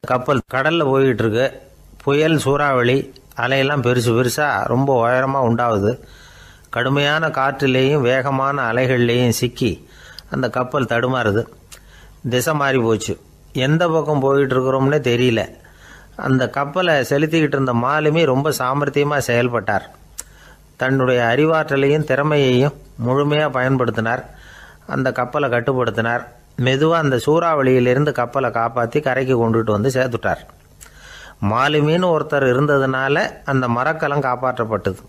கப்பல் கடலில் போய்கிட்டு இருக்கு. புயல், சூறாவளி, அலையெல்லாம் பெருசு பெருசாக ரொம்ப உயரமாக உண்டாகுது. கடுமையான காற்றுலேயும் வேகமான அலைகள்லேயும் சிக்கி அந்த கப்பல் தடுமாறுது. திசை மாறி போச்சு. எந்த பக்கம் போயிட்டு இருக்கிறோம்னே தெரியல. அந்த கப்பலை செலுத்திக்கிட்டு இருந்த மாலுமி ரொம்ப சாமர்த்தியமாக செயல்பட்டார். தன்னுடைய அறிவாற்றலையும் திறமையையும் முழுமையாக பயன்படுத்தினார். அந்த கப்பலை கட்டுப்படுத்தினார். மெதுவாக அந்த சூறாவளியிலிருந்து கப்பலை காப்பாற்றி கரைக்கு கொண்டுட்டு வந்து சேர்த்துட்டார். மாலுமின்னு ஒருத்தர் இருந்ததுனால அந்த மரக்கலம் காப்பாற்றப்பட்டது.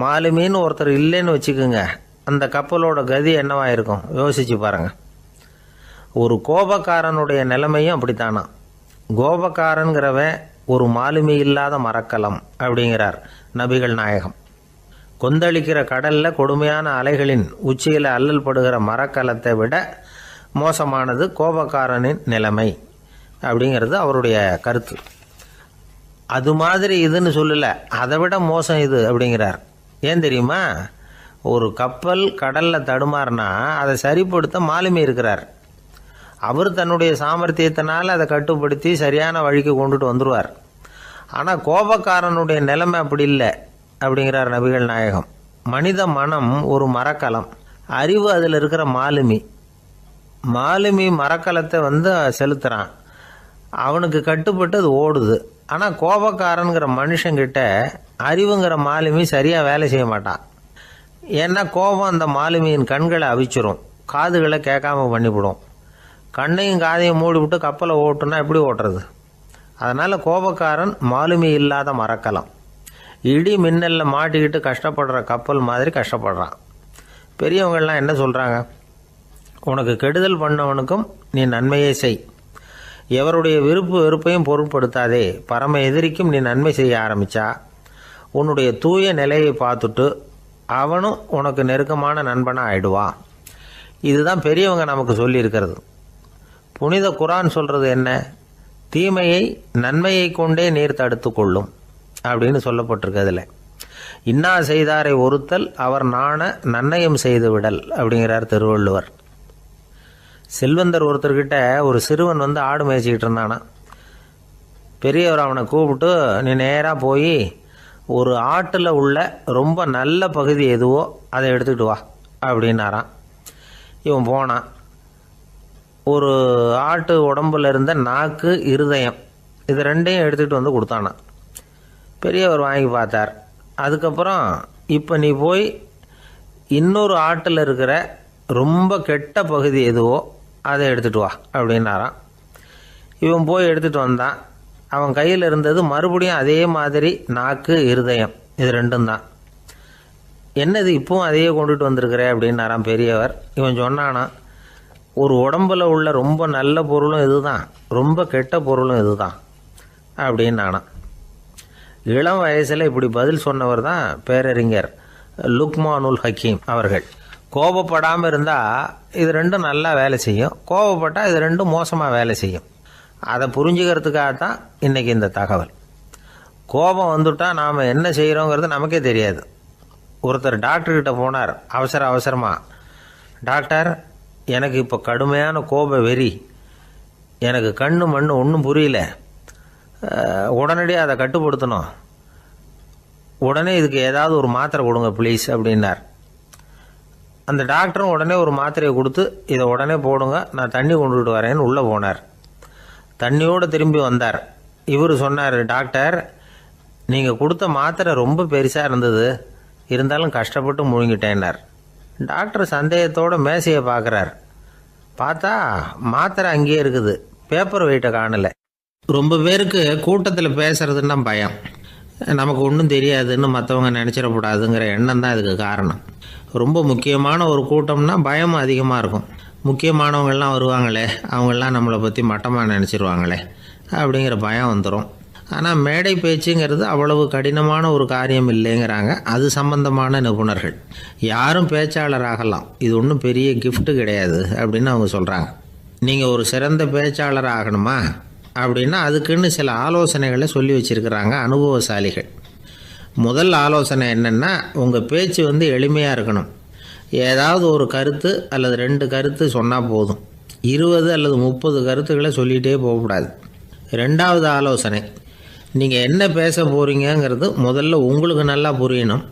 மாலுமின்னு ஒருத்தர் இல்லைன்னு வச்சுக்கோங்க, அந்த கப்பலோட கதி என்னவாக இருக்கும் யோசிச்சு பாருங்கள். ஒரு கோபக்காரனுடைய நிலைமையும் அப்படித்தானா. கோபக்காரன்கிறவன் ஒரு மாலுமி இல்லாத மரக்கலம் அப்படிங்கிறார் நபிகள் நாயகம். கொந்தளிக்கிற கடலில் கொடுமையான அலைகளின் உச்சியில் அல்லல் படுகிற மரக்கலத்தை விட மோசமானது கோபக்காரனின் நிலைமை அப்படிங்கிறது அவருடைய கருத்து. அது மாதிரி இதுன்னு சொல்லலை, அதை விட மோசம் இது அப்படிங்கிறார். ஏன் தெரியுமா? ஒரு கப்பல் கடலில் தடுமாறினா அதை சரிப்படுத்த மாலுமி இருக்கிறார். அவர் தன்னுடைய சாமர்த்தியத்தினால் அதை கட்டுப்படுத்தி சரியான வழிக்கு கொண்டுட்டு வந்துடுவார். ஆனால் கோபக்காரனுடைய நிலைமை அப்படி இல்லை அப்படிங்கிறார் நபிகள் நாயகம். மனித மனம் ஒரு மரக்கலம், அறிவு அதில் இருக்கிற மாலுமி. மாலுமி மரக்கலத்தை செலுத்துகிறான், அவனுக்கு கட்டுப்பட்டு அது ஓடுது. ஆனால் கோபக்காரனுங்கிற மனுஷங்கிட்ட அறிவுங்கிற மாலுமி சரியாக வேலை செய்ய மாட்டான். ஏன்னா கோபம் அந்த மாலுமியின் கண்களை அவிச்சிரும், காதுகளை கேட்காம பண்ணிவிடும். கண்ணையும் காதையும் மூடிவிட்டு கப்பலை ஓட்டுனா எப்படி ஓட்டுறது? அதனால் கோபக்காரன் மாலுமி இல்லாத மரக்கலம். இடி மின்னலில் மாட்டிக்கிட்டு கஷ்டப்படுற கப்பல் மாதிரி கஷ்டப்படுறான். பெரியவங்கள்லாம் என்ன சொல்கிறாங்க? உனக்கு கெடுதல் பண்ணவனுக்கும் நீ நன்மையை செய், எவருடைய விருப்பு வெறுப்பையும் பொருட்படுத்தாதே. பரம எதிரிக்கும் நீ நன்மை செய்ய ஆரம்பித்தா உன்னுடைய தூய நிலையை பார்த்துட்டு அவனும் உனக்கு நெருக்கமான நண்பனாக ஆயிடுவான். இதுதான் பெரியவங்க நமக்கு சொல்லியிருக்கிறது. புனித குரான் சொல்கிறது என்ன? தீமையை நன்மையை கொண்டே நீர் தடுத்து கொள்ளும் அப்படின்னு சொல்லப்பட்டிருக்கு. அதில் இன்னா செய்தாரை ஒருத்தல் அவர் நாண நன்னயம் செய்து விடல் அப்படிங்கிறார் திருவள்ளுவர். செல்வந்தர் ஒருத்தர்கிட்ட ஒரு சிறுவன் ஆடு மேய்ச்சிக்கிட்டு இருந்தானா. பெரியவர் அவனை கூப்பிட்டு, நீ நேராக போய் ஒரு ஆட்டில் உள்ள ரொம்ப நல்ல பகுதி எதுவோ அதை எடுத்துக்கிட்டு வா அப்படின்னாரான். இவன் போனான். ஒரு ஆட்டு உடம்புல இருந்த நாக்கு, இருதயம், இது ரெண்டையும் எடுத்துகிட்டு கொடுத்தானான். பெரியவர் வாங்கி பார்த்தார். அதுக்கப்புறம் இப்போ நீ போய் இன்னொரு ஆட்டில் இருக்கிற ரொம்ப கெட்ட பகுதி எதுவோ அதை எடுத்துகிட்டு வா அப்படின்னாரான். இவன் போய் எடுத்துகிட்டு வந்தான். அவன் கையில் இருந்தது மறுபடியும் அதே மாதிரி நாக்கு, இருதயம், இது ரெண்டும் தான். என்னது இப்பவும் அதையே கொண்டுட்டு வந்திருக்கிற அப்படின்னாரான் பெரியவர். இவன் சொன்னானா, ஒரு உடம்புல உள்ள ரொம்ப நல்ல பொருளும் இதுதான், ரொம்ப கெட்ட பொருளும் இதுதான் அப்படின்னானா. இளம் வயசில் இப்படி பதில் சொன்னவர் தான் பேரறிஞர் லுக்மானுல் ஹக்கீம் அவர்கள். கோபப்படாமல் இருந்தால் இது ரெண்டும் நல்லா வேலை செய்யும், கோபப்பட்டால் இது ரெண்டும் மோசமாக வேலை செய்யும். அதை புரிஞ்சுக்கிறதுக்காகத்தான் இன்றைக்கி இந்த தகவல். கோபம் வந்துட்டால் நாம் என்ன செய்கிறோங்கிறது நமக்கே தெரியாது. ஒருத்தர் டாக்டர்கிட்ட போனார் அவசரமாக. டாக்டர், எனக்கு இப்போ கடுமையான கோப வெறி, எனக்கு கண்ணு மண்ணு ஒன்றும் புரியல, உடனடியாக அதை கட்டுப்படுத்தணும், உடனே இதுக்கு ஏதாவது ஒரு மாத்திரை கொடுங்க ப்ளீஸ் அப்படின்னார். அந்த டாக்டரும் உடனே ஒரு மாத்திரையை கொடுத்து, இதை உடனே போடுங்க, நான் தண்ணி கொண்டுகிட்டு வரேன்னு உள்ளே போனார். தண்ணியோடு திரும்பி வந்தார். இவர் சொன்னார், டாக்டர், நீங்கள் கொடுத்த மாத்திரை ரொம்ப பெருசாக இருந்தது, இருந்தாலும் கஷ்டப்பட்டு முழுங்கிட்டேன்னார். டாக்டர் சந்தேகத்தோடு மேசையை பார்க்குறார். பார்த்தா மாத்திரை அங்கேயே இருக்குது, பேப்பர் வெயிட்டை காணலை. ரொம்ப பேருக்கு கூட்டத்தில் பேசுறதுன்னா பயம், நமக்கு ஒன்றும் தெரியாதுன்னு மற்றவங்க நினச்சிடக்கூடாதுங்கிற எண்ணம் தான் இதுக்கு காரணம். ரொம்ப முக்கியமான ஒரு கூட்டம்னா பயம் அதிகமாக இருக்கும். முக்கியமானவங்கள்லாம் வருவாங்களே, அவங்களாம் நம்மளை பற்றி மட்டமாக நினச்சிருவாங்களே அப்படிங்கிற பயம் வந்துடும். ஆனால் மேடை பேச்சுங்கிறது அவ்வளவு கடினமான ஒரு காரியம் இல்லைங்கிறாங்க அது சம்பந்தமான நிபுணர்கள். யாரும் பேச்சாளர் ஆகலாம், இது ஒன்றும் பெரிய கிஃப்ட்டு கிடையாது அப்படின்னு அவங்க சொல்கிறாங்க. நீங்கள் ஒரு சிறந்த பேச்சாளர் ஆகணுமா அப்படின்னா அதுக்குன்னு சில ஆலோசனைகளை சொல்லி வச்சுருக்கிறாங்க அனுபவசாலிகள். முதல் ஆலோசனை என்னென்னா, உங்கள் பேச்சு எளிமையாக இருக்கணும். ஏதாவது ஒரு கருத்து அல்லது 2 கருத்து சொன்னால் போதும். 20 அல்லது 30 கருத்துக்களை சொல்லிகிட்டே போகக்கூடாது. ரெண்டாவது ஆலோசனை, நீங்கள் என்ன பேச போகிறீங்கங்கிறது முதல்ல உங்களுக்கு நல்லா புரியணும்.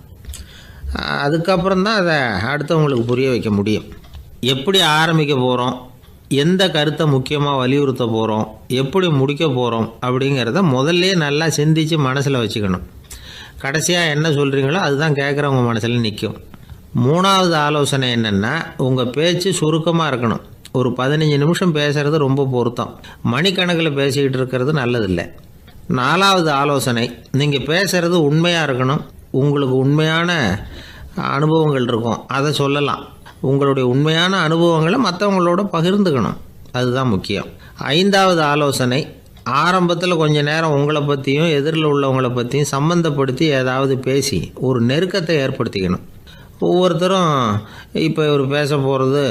அதுக்கப்புறம் தான் அதை அடுத்தவங்களுக்கு புரிய வைக்க முடியும். எப்படி ஆரம்பிக்க போகிறோம், எந்த கருத்தை முக்கியமாக வலியுறுத்த போகிறோம், எப்படி முடிக்க போகிறோம் அப்படிங்கிறத முதல்ல நல்லா சிந்தித்து மனசில் வச்சுக்கணும். கடைசியாக என்ன சொல்கிறீங்களோ அதுதான் கேட்குறவங்க மனசில் நிற்கும். மூணாவது ஆலோசனை என்னென்னா, உங்கள் பேச்சு சுருக்கமாக இருக்கணும். ஒரு 15 நிமிஷம் பேசுகிறது ரொம்ப பொருத்தம். மணிக்கணக்கில் பேசிக்கிட்டு இருக்கிறது நல்லதில்லை. நாலாவது ஆலோசனை, நீங்கள் பேசுகிறது உண்மையாக இருக்கணும். உங்களுக்கு உண்மையான அனுபவங்கள் இருக்கும், அதை சொல்லலாம். உங்களுடைய உண்மையான அனுபவங்களை மற்றவங்களோட பகிர்ந்துக்கணும், அதுதான் முக்கியம். ஐந்தாவது ஆலோசனை, ஆரம்பத்தில் கொஞ்ச நேரம் உங்களை பற்றியும் எதிரில் உள்ளவங்களை பற்றியும் சம்மந்தப்படுத்தி ஏதாவது பேசி ஒரு நெருக்கத்தை ஏற்படுத்திக்கணும். ஒவ்வொருத்தரும் இப்போ இவர் பேச போகிறது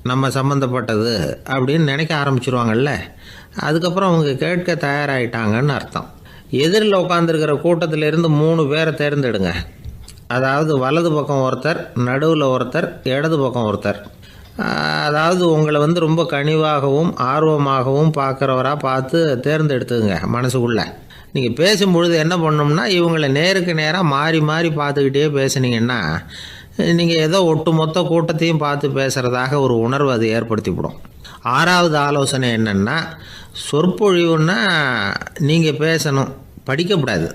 நம்ம சம்மந்தப்பட்டது அப்படின்னு நினைக்க ஆரம்பிச்சிருவாங்கல்ல, அதுக்கப்புறம் அவங்க கேட்க தயாராகிட்டாங்கன்னு அர்த்தம். எதிரில் உட்காந்துருக்கிற கூட்டத்திலேருந்து 3 பேரை தேர்ந்தெடுங்க. அதாவது வலது பக்கம் ஒருத்தர், நடுவில் ஒருத்தர், இடது பக்கம் ஒருத்தர். அதாவது உங்களை ரொம்ப கனிவாகவும் ஆர்வமாகவும் பார்க்குறவராக பார்த்து தேர்ந்தெடுத்துங்க மனசுக்குள்ளே. நீங்கள் பேசும்பொழுது என்ன பண்ணணும்னா, இவங்களை நேருக்கு நேராக மாறி மாறி பார்த்துக்கிட்டே பேசுனீங்கன்னா நீங்கள் ஏதோ ஒட்டுமொத்த கூட்டத்தையும் பார்த்து பேசுகிறதாக ஒரு உணர்வு அது ஏற்படுத்திவிடும். ஆறாவது ஆலோசனை என்னென்னா, சொற்பொழிவுன்னா நீங்கள் பேசணும், படிக்கக்கூடாது.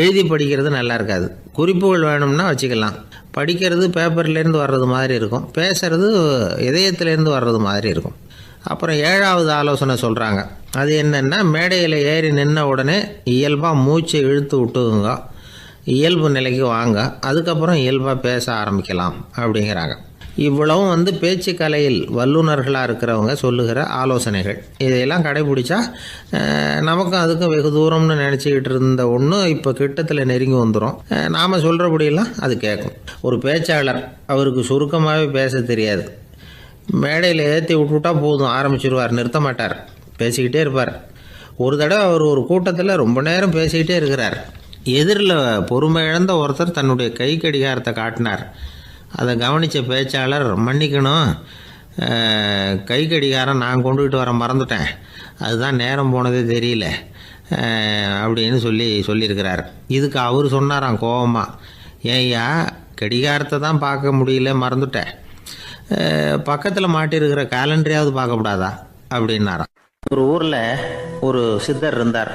எழுதி படிக்கிறது நல்லா இருக்காது. குறிப்புகள் வேணும்னா வச்சுக்கலாம். படிக்கிறது பேப்பர்லேருந்து வர்றது மாதிரி இருக்கும், பேசுகிறது இதயத்திலேருந்து வர்றது மாதிரி இருக்கும். அப்புறம் ஏழாவது ஆலோசனை சொல்கிறாங்க. அது என்னென்னா, மேடையில் ஏறி நின்ன உடனே இயல்பாக மூச்சை இழுத்து விட்டுங்க, இயல்பு நிலைக்கு வாங்க, அதுக்கப்புறம் இயல்பாக பேச ஆரம்பிக்கலாம் அப்படிங்கிறாங்க. இவ்வளவும் பேச்சு கலையில் வல்லுநர்களாக இருக்கிறவங்க சொல்லுகிற ஆலோசனைகள். இதையெல்லாம் கடைபிடிச்சா நமக்கும் அதுக்கும் வெகு தூரம்னு நினச்சிக்கிட்டு இருந்த ஒன்று இப்போ கிட்டத்தில் நெருங்கி வந்துடும். நாம் சொல்கிறபடியெல்லாம் அது கேட்கும். ஒரு பேச்சாளர், அவருக்கு சுருக்கமாகவே பேச தெரியாது. மேடையில் ஏற்றி விட்டுவிட்டா போதும், ஆரம்பிச்சிருவார், நிறுத்த மாட்டார், பேசிக்கிட்டே இருப்பார். ஒரு தடவை அவர் ஒரு கூட்டத்தில் ரொம்ப நேரம் பேசிக்கிட்டே இருக்கிறார். எதிரில் பொறுமை இழந்த ஒருத்தர் தன்னுடைய கை கடிகாரத்தை காட்டினார். அதை கவனித்த பேச்சாளர், மன்னிக்கணும், கை கடிகாரம் நான் கொண்டுகிட்டு வர மறந்துட்டேன், அதுதான் நேரம் போனதே தெரியல அப்படின்னு சொல்லியிருக்கிறார். இதுக்கு அவர் சொன்னாராம் கோபமாக, ஏய்யா கடிகாரத்தை தான் பார்க்க முடியல, மறந்துட்டேன், பக்கத்தில் மாட்டியிருக்கிற கேலண்டரையாவது பார்க்கக்கூடாதா அப்படின்னாராம். ஒரு ஊரில் ஒரு சித்தர் இருந்தார்,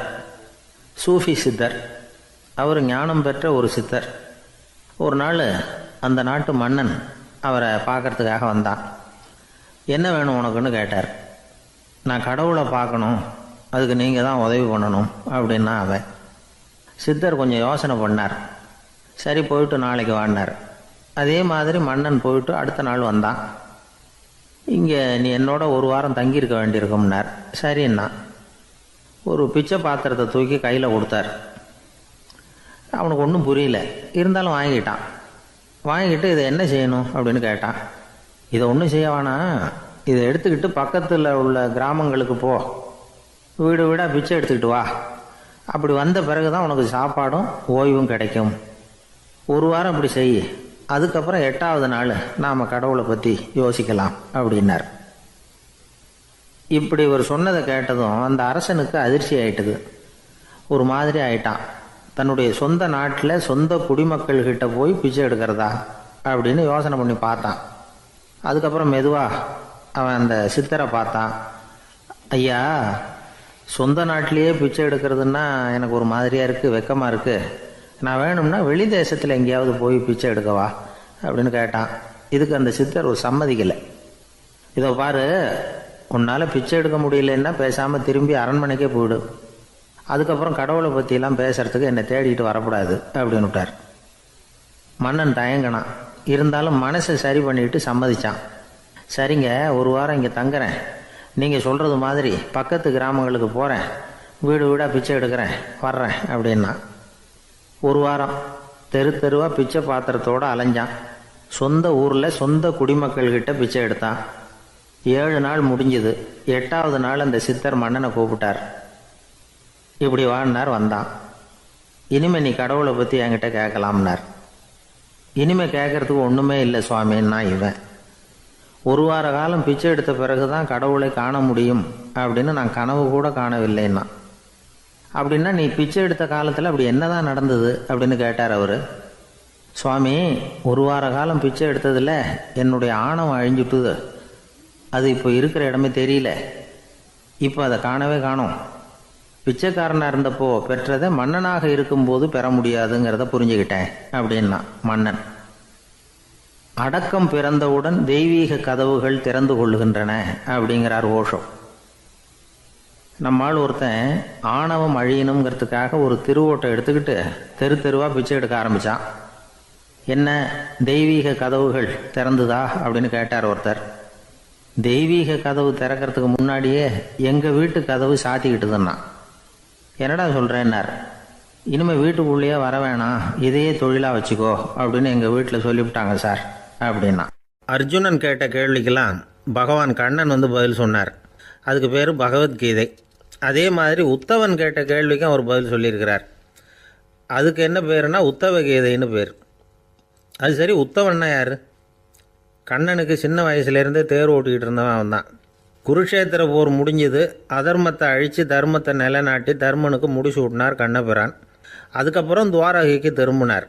சூஃபி சித்தர். அவர் ஞானம் பெற்ற ஒரு சித்தர். ஒரு நாள் அந்த நாட்டு மன்னன் அவரை பார்க்கறதுக்காக வந்தான். என்ன வேணும் உனக்குன்னு கேட்டார். நான் கடவுளை பார்க்கணும், அதுக்கு நீங்கள் தான் உதவி பண்ணணும் அப்படின்னா அவன். சித்தர் கொஞ்சம் யோசனை பண்ணார். சரி, போயிட்டு நாளைக்கு வாடினார். அதே மாதிரி மன்னன் போயிட்டு அடுத்த நாள் வந்தான். இங்கே நீ என்னோட ஒரு வாரம் தங்கியிருக்க வேண்டியிருக்கும்னார். சரின்னா ஒரு பிச்சை பாத்திரத்தை தூக்கி கையில் கொடுத்தார். அவனுக்கு ஒன்றும் புரியல, இருந்தாலும் வாங்கிட்டான். வாங்கிட்டு இதை என்ன செய்யணும் அப்படின்னு கேட்டான். இதை ஒன்றும் செய்ய வேணாம், இதை எடுத்துக்கிட்டு பக்கத்தில் உள்ள கிராமங்களுக்கு போ, வீடு வீடாக பிச்சை எடுத்துக்கிட்டு வா. அப்படி வந்த பிறகு தான் உனக்கு சாப்பாடும் ஓய்வும் கிடைக்கும். ஒரு வாரம் அப்படி செய், அதுக்கப்புறம் 8வது நாள் நாம் கடவுளை பற்றி யோசிக்கலாம் அப்படின்னார். இப்படி இவர் சொன்னதை கேட்டதும் அந்த அரசனுக்கு அதிர்ச்சி ஆயிட்டுது. ஒரு மாதிரி ஆயிட்டான். தன்னுடைய சொந்த நாட்டில் சொந்த குடிமக்கள்கிட்ட போய் பிச்சை எடுக்கிறதா அப்படின்னு யோசனை பண்ணி பார்த்தான். அதுக்கப்புறம் மெதுவாக அவன் அந்த சித்தரை பார்த்தான். ஐயா, சொந்த நாட்டிலேயே பிச்சை எடுக்கிறதுன்னா எனக்கு ஒரு மாதிரியாக இருக்குது, வெக்கமாக இருக்குது. நான் வேணும்னா வெளி தேசத்தில் எங்கேயாவது போய் பிச்சை எடுக்கவா அப்படின்னு கேட்டான். இதுக்கு அந்த சித்தர் ஒரு சம்மதிக்கலை. இதோ பாரு, உன்னால் பிச்சை எடுக்க முடியலன்னா பேசாமல் திரும்பி அரண்மனைக்கே போயிடு, அதுக்கப்புறம் கடவுளை பற்றியெல்லாம் பேசுகிறதுக்கு என்னை தேடிட்டு வரக்கூடாது அப்படின்னு விட்டார். மன்னன் தயங்கினான், இருந்தாலும் மனசை சரி பண்ணிட்டு சம்மதிச்சான். சரிங்க, ஒரு வாரம் இங்கே தங்குறேன், நீங்கள் சொல்கிறது மாதிரி பக்கத்து கிராமங்களுக்கு போகிறேன், வீடு வீடாக பிச்சை எடுக்கிறேன், வர்றேன் அப்படின்னா. ஒரு வாரம் தெரு தெருவாக பிச்சை பாத்திரத்தோடு அலைஞ்சான். சொந்த ஊரில் சொந்த குடிமக்கள்கிட்ட பிச்சை எடுத்தான். 7 நாள் முடிஞ்சுது. 8வது நாள் அந்த சித்தர் மன்னனை கூப்பிட்டார். இப்படி வாழ்னார், வந்தான். இனிமே நீ கடவுளை பற்றி என்கிட்ட கேட்கலாம்னார். இனிமே கேட்கறதுக்கு ஒன்றுமே இல்லை சுவாமின்னா இவன். ஒரு வார காலம் பிச்சை எடுத்த பிறகு தான் கடவுளை காண முடியும் அப்படின்னு நான் கனவு கூட காணவில்லைன்னா. அப்படின்னா நீ பிச்சை எடுத்த காலத்தில் அப்படி என்னதான் நடந்தது அப்படின்னு கேட்டார் அவர். சுவாமி, ஒரு வார காலம் பிச்சை எடுத்ததில் என்னுடைய ஆணவம் அழிஞ்சுட்டுது. அது இப்போ இருக்கிற இடமே தெரியல. இப்போ அதை காணவே காணோம். பிச்சைக்காரனாக இருந்தப்போ பெற்றதை மன்னனாக இருக்கும்போது பெற முடியாதுங்கிறத புரிஞ்சுக்கிட்டேன் அப்படின்னா மன்னன். அடக்கம் பிறந்தவுடன் தெய்வீக கதவுகள் திறந்து கொள்ளுகின்றன அப்படிங்கிறார் ஓஷோ. நம்மால் ஒருத்தன் ஆணவம் அழியணுங்கிறதுக்காக ஒரு திருவோட்டை எடுத்துக்கிட்டு தெரு தெருவாக பிச்சை எடுக்க ஆரம்பித்தான். என்ன, தெய்வீக கதவுகள் திறந்துதா அப்படின்னு கேட்டார் ஒருத்தர். தெய்வீக கதவு திறக்கிறதுக்கு முன்னாடியே எங்கள் வீட்டு கதவு சாத்திக்கிட்டுதுன்னா. என்னடா சொல்கிறேன்னார். இனிமேல் வீட்டுக்குள்ளேயே வர வேணாம், இதையே தொழிலாக வச்சுக்கோ அப்படின்னு எங்கள் வீட்டில் சொல்லிவிட்டாங்க சார் அப்படின்னா. அர்ஜுனன் கேட்ட கேள்விக்கெல்லாம் பகவான் கண்ணன் வந்து பதில் சொன்னார். அதுக்கு பேர் பகவத்கீதை. அதே மாதிரி உத்தவன் கேட்ட கேள்விக்கும் அவர் பதில் சொல்லியிருக்கிறார். அதுக்கு என்ன பேருனா உத்தவ கீதைன்னு பேர். அது சரி, உத்தவன்னா யார்? கண்ணனுக்கு சின்ன வயசுலேருந்தே தேர் ஓட்டிக்கிட்டு இருந்தவன் அவன் தான். குருஷேத்திர போர் முடிஞ்சது. அதர்மத்தை அழித்து தர்மத்தை நிலைநாட்டி தர்மனுக்கு முடிச்சு விட்டினார் கண்ணபிரான். அதுக்கப்புறம் துவாரகைக்கு திரும்பினார்.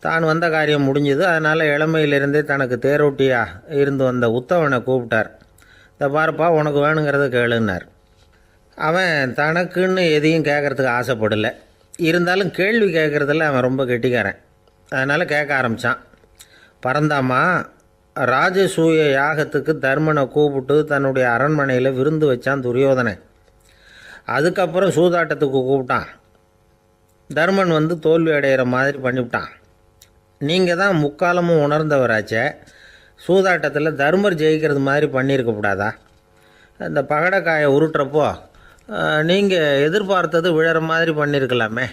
தான் வந்த காரியம் முடிஞ்சது. அதனால் இளமையிலிருந்தே தனக்கு தேரோட்டியாக இருந்து வந்த உத்தவனை கூப்பிட்டார். இதை பாருப்பா, உனக்கு வேணுங்கிறத கேளுன்னார். அவன் தனக்குன்னு எதையும் கேட்குறதுக்கு ஆசைப்படலை. இருந்தாலும் கேள்வி கேட்குறதில்ல அவன் ரொம்ப கெட்டிக்காரன். அதனால் கேட்க ஆரம்பித்தான். பரந்தாமா, ராஜசூய யாகத்துக்கு தர்மனை கூப்பிட்டு தன்னுடைய அரண்மனையில் விருந்து வச்சான் துரியோதனன். அதுக்கப்புறம் சூதாட்டத்துக்கு கூப்பிட்டான். தர்மன் வந்து தோல்வி அடைகிற மாதிரி பண்ணிவிட்டான். நீங்கள் தான் முக்காலமும் உணர்ந்தவராச்சே, சூதாட்டத்தில் தர்மர் ஜெயிக்கிறது மாதிரி பண்ணியிருக்கக்கூடாதா? இந்த பகடைக்காயை உருட்டுறப்போ நீங்கள் எதிர்பார்த்தது விழற மாதிரி பண்ணியிருக்கலாமே.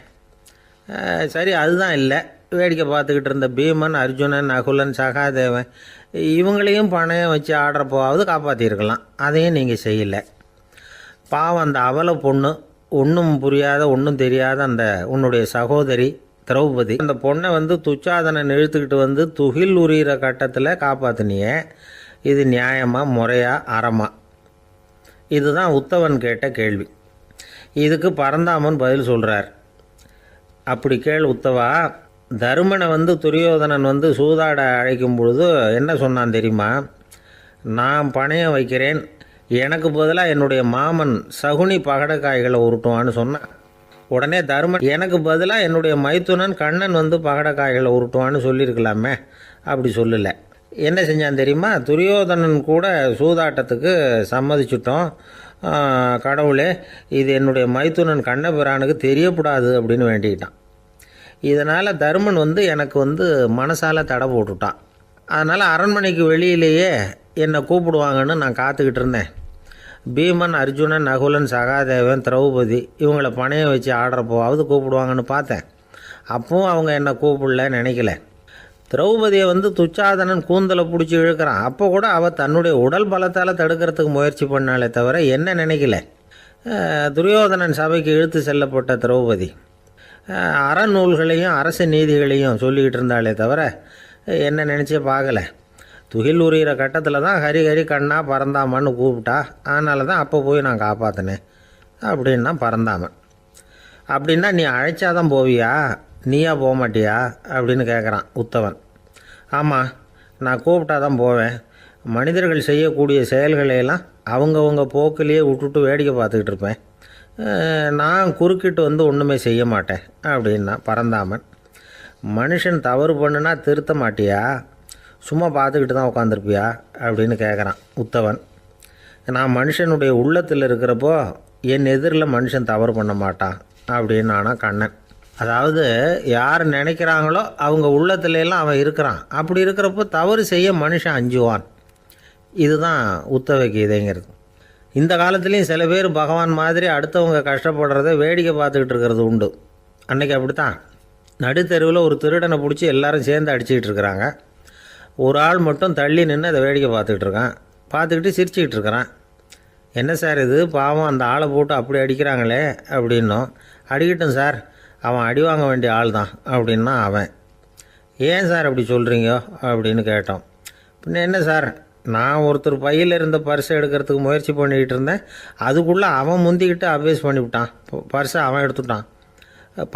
சரி, அதுதான் இல்லை. வேடிக்கை பார்த்துக்கிட்டு இருந்த பீமன், அர்ஜுனன், நகுலன், சகாதேவன் இவங்களையும் பணையம் வச்சு ஆடுறப்போவாவது காப்பாற்றிருக்கலாம். அதையும் நீங்கள் செய்யலை. பாவம், அந்த அவலை பொண்ணு, ஒன்றும் புரியாத ஒன்றும் தெரியாத அந்த உன்னுடைய சகோதரி திரௌபதி, அந்த பொண்ணை வந்து துச்சாதனன் இழுத்துக்கிட்டு வந்து துகில் உரிகிற கட்டத்தில் காப்பாற்றினியே. இது நியாயமா, முறையா, அறமா? இதுதான் உத்தவன் கேட்ட கேள்வி. இதுக்கு பரந்தாமன் பதில் சொல்கிறார். அப்படி கேள் உத்தவா. தருமனை வந்து துரியோதனன் வந்து சூதாட அழைக்கும் பொழுது என்ன சொன்னான் தெரியுமா? நான் பணையம் வைக்கிறேன், எனக்கு பதிலாக என்னுடைய மாமன் சகுனி பகடைக்காய்களை உருட்டுவான்னு சொன்னான். உடனே தருமன், எனக்கு பதிலாக என்னுடைய மைத்துனன் கண்ணன் வந்து பகடைக்காய்களை உருட்டுவான்னு சொல்லியிருக்கலாமே. அப்படி சொல்லலை. என்ன செஞ்சான் தெரியுமா? துரியோதனன் கூட சூதாட்டத்துக்கு சம்மதிச்சிட்டோம். கடவுளே, இது என்னுடைய மைத்துனன் கண்ணபிரானுக்கு தெரியக்கூடாது அப்படின்னு வேண்டிக்கிட்டான். இதனால் தருமன் வந்து எனக்கு வந்து மனசால் தடை போட்டுட்டான். அதனால் அரண்மனைக்கு வெளியிலேயே என்னை கூப்பிடுவாங்கன்னு நான் காத்துக்கிட்டு இருந்தேன். பீமன், அர்ஜுனன், நகுலன், சகாதேவன், திரௌபதி இவங்கள பணையம் வச்சு ஆடுறப்போவாவது கூப்பிடுவாங்கன்னு பார்த்தேன். அப்பவும் அவங்க என்னை கூப்பிடல, நினைக்கல. திரௌபதியை வந்து துச்சாதனன் கூந்தலை பிடிச்சி இழுக்கிறான். அப்போ கூட அவள் தன்னுடைய உடல் பலத்தால் தடுக்கிறதுக்கு முயற்சி பண்ணாலே தவிர என்ன நினைக்கல. துரியோதனன் சபைக்கு இழுத்து செல்லப்பட்ட திரௌபதி அறநூல்களையும் அரச நீதிகளையும் சொல்லிக்கிட்டு இருந்தாலே தவிர என்ன நினச்சே பார்க்கல. துகில் உரிகிற கட்டத்தில் தான் ஹரி ஹரி கண்ணா பரந்தாமன்னு கூப்பிட்டா. அதனால தான் அப்போ போய் நான் காப்பாற்றினேன் அப்படின்னா பரந்தாமன். அப்படின்னா நீ அழைச்சாதான் போவியா, நீயா போக மாட்டியா அப்படின்னு கேட்குறான் உத்தவன். ஆமாம், நான் கூப்பிட்டா தான் போவேன். மனிதர்கள் செய்யக்கூடிய செயல்களையெல்லாம் அவங்கவுங்க போக்கிலேயே விட்டுட்டு வேடிக்கை பார்த்துக்கிட்டு இருப்பேன். நான் குறுக்கிட்டு வந்து ஒன்றுமே செய்ய மாட்டேன் அப்படின்னா பரந்தாமன். மனுஷன் தவறு பண்ணுனா திருத்த மாட்டியா, சும்மா பார்த்துக்கிட்டு தான் உட்காந்துருப்பியா அப்படின்னு கேட்குறான் உத்தவன். நான் மனுஷனுடைய உள்ளத்தில் இருக்கிறப்போ என் எதிரில் மனுஷன் தவறு பண்ண மாட்டான் அப்படின்னு ஆனால் கண்ணன். அதாவது யார் நினைக்கிறாங்களோ அவங்க உள்ளத்துலலாம் அவன் இருக்கிறான். அப்படி இருக்கிறப்போ தவறு செய்ய மனுஷன் அஞ்சுவான். இதுதான் உத்தவ கீதைங்கிறது. இந்த காலத்துலேயும் சில பேர் பகவான் மாதிரி அடுத்தவங்க கஷ்டப்படுறத வேடிக்கை பார்த்துக்கிட்டு இருக்கிறது உண்டு. அன்றைக்கி அப்படித்தான். நடுத்தெருவில் ஒரு திருடனை பிடிச்சி எல்லாரும் சேர்ந்து அடிச்சுக்கிட்டு இருக்கிறாங்க. ஒரு ஆள் மட்டும் தள்ளி நின்று அதை வேடிக்கை பார்த்துக்கிட்டு இருக்கான். பார்த்துக்கிட்டு சிரிச்சுக்கிட்டு இருக்கிறான். என்ன சார் இது, பாவம் அந்த ஆளை போட்டு அப்படி அடிக்கிறாங்களே அப்படின்னோம். அடிக்கட்டும் சார், அவன் அடி வாங்க வேண்டிய ஆள் தான் அப்படின்னா அவன். ஏன் சார் அப்படி சொல்கிறீங்க அப்படின்னு கேட்டோம். பின்ன என்ன சார், நான் ஒருத்தர் பையில் இருந்த பர்ஸை எடுக்கிறதுக்கு முயற்சி பண்ணிக்கிட்டு இருந்தேன். அதுக்குள்ளே அவன் முந்திக்கிட்டு அப்யூஸ் பண்ணிவிட்டான். பர்ஸை அவன் எடுத்துட்டான்.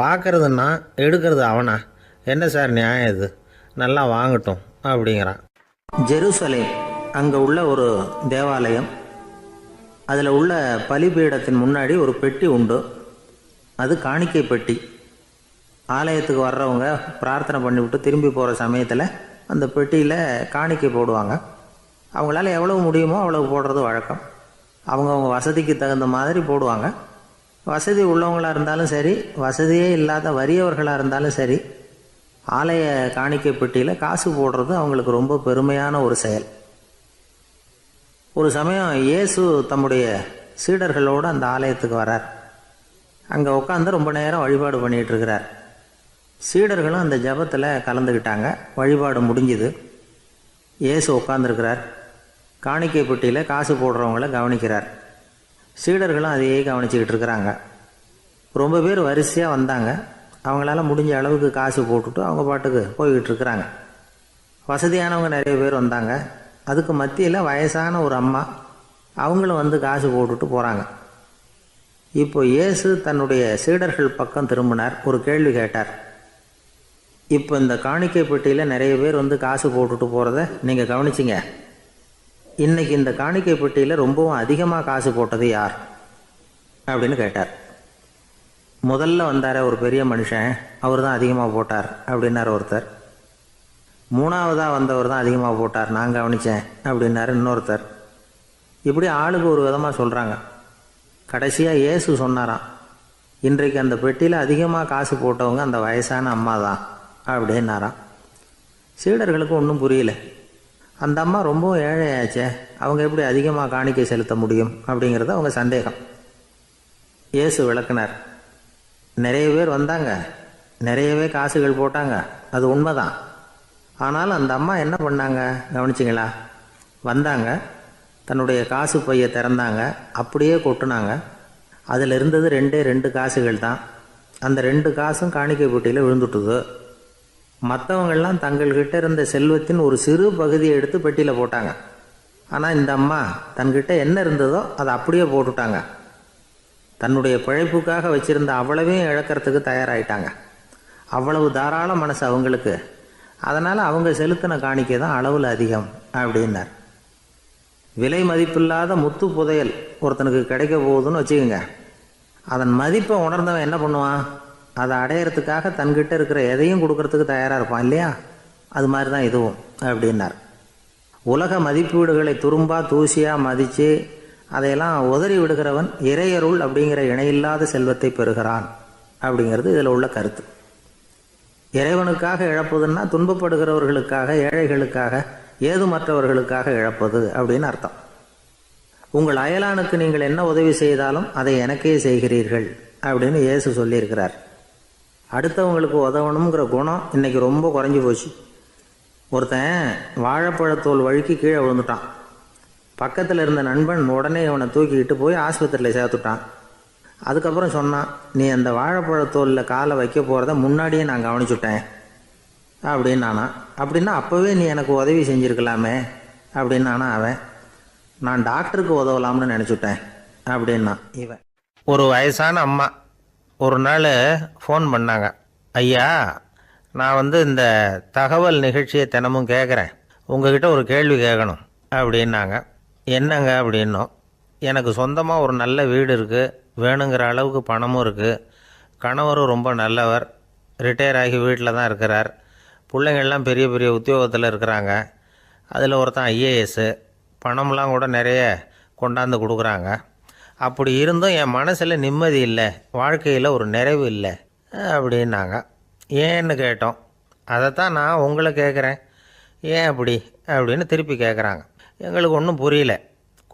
பார்க்கறது நான், எடுக்கிறது அவனா? என்ன சார் நியாயம் இது? நல்லா வாங்கட்டும் அப்படிங்கிறான். ஜெருசலேம் அங்கே உள்ள ஒரு தேவாலயம். அதில் உள்ள பலிபீடத்தின் முன்னாடி ஒரு பெட்டி உண்டு. அது காணிக்கை பெட்டி. ஆலயத்துக்கு வர்றவங்க பிரார்த்தனை பண்ணிவிட்டு திரும்பி போகிற சமயத்தில் அந்த பெட்டியில் காணிக்கை போடுவாங்க. அவங்களால எவ்வளவு முடியுமோ அவ்வளவு போடுறது வழக்கம். அவங்கவுங்க வசதிக்கு தகுந்த மாதிரி போடுவாங்க. வசதி உள்ளவங்களாக இருந்தாலும் சரி, வசதியே இல்லாத வறியவர்களாக இருந்தாலும் சரி, ஆலய காணிக்கை பெட்டியில் காசு போடுறது அவங்களுக்கு ரொம்ப பெருமையான ஒரு செயல். ஒரு சமயம் இயேசு தம்முடைய சீடர்களோடு அந்த ஆலயத்துக்கு வரார். அங்கே உட்காந்து ரொம்ப நேரம் வழிபாடு பண்ணிகிட்டு இருக்கிறார். சீடர்களும் அந்த ஜபத்தில் கலந்துக்கிட்டாங்க. வழிபாடு முடிஞ்சுது. இயேசு உட்காந்துருக்கிறார். காணிக்கை பெட்டியில் காசு போடுறவங்கள கவனிக்கிறார். சீடர்களும் அதையே கவனிச்சுக்கிட்டு இருக்கிறாங்க. ரொம்ப பேர் வரிசையாக வந்தாங்க. அவங்களால முடிஞ்ச அளவுக்கு காசு போட்டுட்டு அவங்க பாட்டுக்கு போய்கிட்டு இருக்கிறாங்க. வசதியானவங்க நிறைய பேர் வந்தாங்க. அதுக்கு மத்தியில் வயசான ஒரு அம்மா, அவங்களும் வந்து காசு போட்டுட்டு போகிறாங்க. இப்போ இயேசு தன்னுடைய சீடர்கள் பக்கம் திரும்பினார். ஒரு கேள்வி கேட்டார். இப்போ இந்த காணிக்கை பெட்டியில் நிறைய பேர் வந்து காசு போட்டுட்டு போகிறத நீங்கள் கவனிச்சிங்க. இன்றைக்கி இந்த காணிக்கை பெட்டியில் ரொம்பவும் அதிகமாக காசு போட்டது யார் அப்படின்னு கேட்டார். முதல்ல வந்தார ஒரு பெரிய மனுஷன், அவர் தான் அதிகமாக போட்டார் அப்படின்னார் ஒருத்தர். மூணாவதாக வந்தவர் தான் அதிகமாக போட்டார், நான் கவனித்தேன் அப்படின்னாரு இன்னொருத்தர். இப்படி ஆளுக்கு ஒரு விதமாக சொல்கிறாங்க. கடைசியாக இயேசு சொன்னாராம், இன்றைக்கு அந்த பெட்டியில் அதிகமாக காசு போட்டவங்க அந்த வயசான அம்மா தான் அப்படின்னாராம். சீடர்களுக்கு ஒன்றும் புரியல. அந்த அம்மா ரொம்பவும் ஏழையாச்சே, அவங்க எப்படி அதிகமாக காணிக்கை செலுத்த முடியும் அப்படிங்கிறது அவங்க சந்தேகம். இயேசு விளக்குனார். நிறைய பேர் வந்தாங்க, நிறையவே காசுகள் போட்டாங்க, அது உண்மைதான். ஆனால் அந்த அம்மா என்ன பண்ணாங்க கவனிச்சிங்களா? வந்தாங்க, தன்னுடைய காசு பையை திறந்தாங்க, அப்படியே கொட்டுனாங்க. அதில் இருந்தது 2 காசுகள் தான். அந்த 2 காசும் காணிக்கை பெட்டியில் விழுந்துட்டுது. மற்றவங்கள்லாம் தங்கள்கிட்ட இருந்த செல்வத்தின் ஒரு சிறு பகுதியை எடுத்து பெட்டியில் போட்டாங்க. ஆனால் இந்த அம்மா தன்கிட்ட என்ன இருந்ததோ அதை அப்படியே போட்டுட்டாங்க. தன்னுடைய பிழைப்புக்காக வச்சுருந்த அவ்வளவையும் இழக்கிறதுக்கு தயாராகிட்டாங்க. அவ்வளவு தாராள மனசு அவங்களுக்கு. அதனால் அவங்க செலுத்தின காணிக்கை தான் அளவில் அதிகம் அப்படின்னார். விலை மதிப்பில்லாத முத்து புதையல் ஒருத்தனுக்கு கிடைக்க போகுதுன்னு வச்சுக்கோங்க. அதன் மதிப்பை உணர்ந்தவன் என்ன பண்ணுவான்? அதை அடையிறதுக்காக தன்கிட்ட இருக்கிற எதையும் கொடுக்கறதுக்கு தயாராக இருப்பான் இல்லையா? அது மாதிரி தான் இதுவும் அப்படின்னார். உலக மதிப்பீடுகளை துரும்பா தூசியாக மதித்து அதையெல்லாம் உதறி விடுகிறவன் இறையருள் அப்படிங்கிற இணையில்லாத செல்வத்தை பெறுகிறான் அப்படிங்கிறது இதில் உள்ள கருத்து. இறைவனுக்காக இழப்பதுன்னா துன்பப்படுகிறவர்களுக்காக, ஏழைகளுக்காக, ஏதுமற்றவர்களுக்காக இழப்பது அப்படின்னு அர்த்தம். உங்கள் அயலானுக்கு நீங்கள் என்ன உதவி செய்தாலும் அதை எனக்கே செய்கிறீர்கள் அப்படின்னு இயேசு சொல்லியிருக்கிறார். அடுத்தவங்களுக்கு உதவணுங்கிற குணம் இன்னைக்கு ரொம்ப குறைஞ்சி போச்சு. ஒருத்தன் வாழைப்பழத்தோல் வழுக்கி கீழே விழுந்துட்டான். பக்கத்தில் இருந்த நண்பன் உடனே இவனை தூக்கிக்கிட்டு போய் ஆஸ்பத்திரியில் சேர்த்துட்டான். அதுக்கப்புறம் சொன்னான், நீ அந்த வாழைப்பழத்தோலில் காலை வைக்க போகிறத முன்னாடியே நான் கவனிச்சுட்டேன் அப்படின்னானா. அப்படின்னா அப்போவே நீ எனக்கு உதவி செஞ்சுருக்கலாமே அப்படின்னானா அவன். நான் டாக்டருக்கு உதவலாம்னு நினச்சிட்டேன் அப்படின்னா இவன். ஒரு வயசான அம்மா ஒரு நாள் ஃபோன் பண்ணாங்க. ஐயா, நான் இந்த தகவல் நிகழ்ச்சியை தினமும் கேட்குறேன், உங்ககிட்ட ஒரு கேள்வி கேட்கணும் அப்படின்னாங்க. என்னங்க அப்படின்னோம். எனக்கு சொந்தமாக ஒரு நல்ல வீடு இருக்குது, வேணுங்கிற அளவுக்கு பணமும் இருக்குது, கணவரும் ரொம்ப நல்லவர், ரிட்டையர் ஆகி வீட்டில் தான் இருக்கிறார், பிள்ளைங்கள்லாம் பெரிய பெரிய உத்தியோகத்தில் இருக்கிறாங்க, அதில் ஒருத்தன் ஐஏஎஸ்ஸு, பணம்லாம் கூட நிறைய கொண்டாந்து கொடுக்குறாங்க. அப்படி இருந்தும் என் மனசில் நிம்மதி இல்லை, வாழ்க்கையில் ஒரு நிறைவு இல்லை அப்படின்னாங்க. ஏன்னு கேட்டோம். அதைத்தான் நான் உங்களை கேட்குறேன், ஏன் அப்படி அப்படின்னு திருப்பி கேட்குறாங்க. எங்களுக்கு ஒன்றும் புரியல.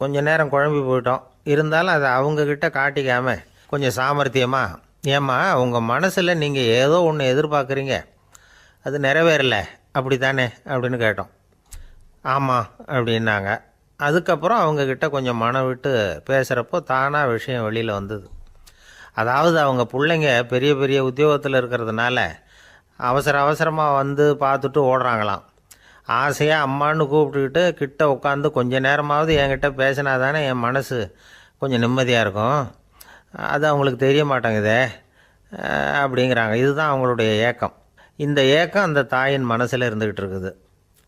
கொஞ்ச நேரம் குழம்பி போயிட்டோம். இருந்தாலும் அதை அவங்கக்கிட்ட காட்டிக்காமல் கொஞ்சம் சாமர்த்தியமாக, ஏம்மா உங்கள் மனசில் நீங்கள் ஏதோ ஒன்று எதிர்பார்க்குறீங்க, அது நிறைவேறலை அப்படி தானே அப்படின்னு கேட்டோம். ஆமாம் அப்படின்னாங்க. அதுக்கப்புறம் அவங்கக்கிட்ட கொஞ்சம் மனம் விட்டு பேசுகிறப்போ தானாக விஷயம் வெளியில் வந்தது. அதாவது அவங்க பிள்ளைங்க பெரிய பெரிய உத்தியோகத்தில் இருக்கிறதுனால அவசரமாக பார்த்துட்டு ஓடுறாங்களாம். ஆசையாக அம்மான்னு கூப்பிட்டுக்கிட்டு கிட்ட உட்காந்து கொஞ்ச நேரமாவது என்கிட்ட பேசினா தானே என் மனசு கொஞ்சம் நிம்மதியாக இருக்கும். அது அவங்களுக்கு தெரிய மாட்டேங்குதே அப்படிங்கிறாங்க. இதுதான் அவங்களுடைய ஏக்கம். இந்த ஏக்கம் அந்த தாயின் மனசில் இருந்துக்கிட்டு இருக்குது.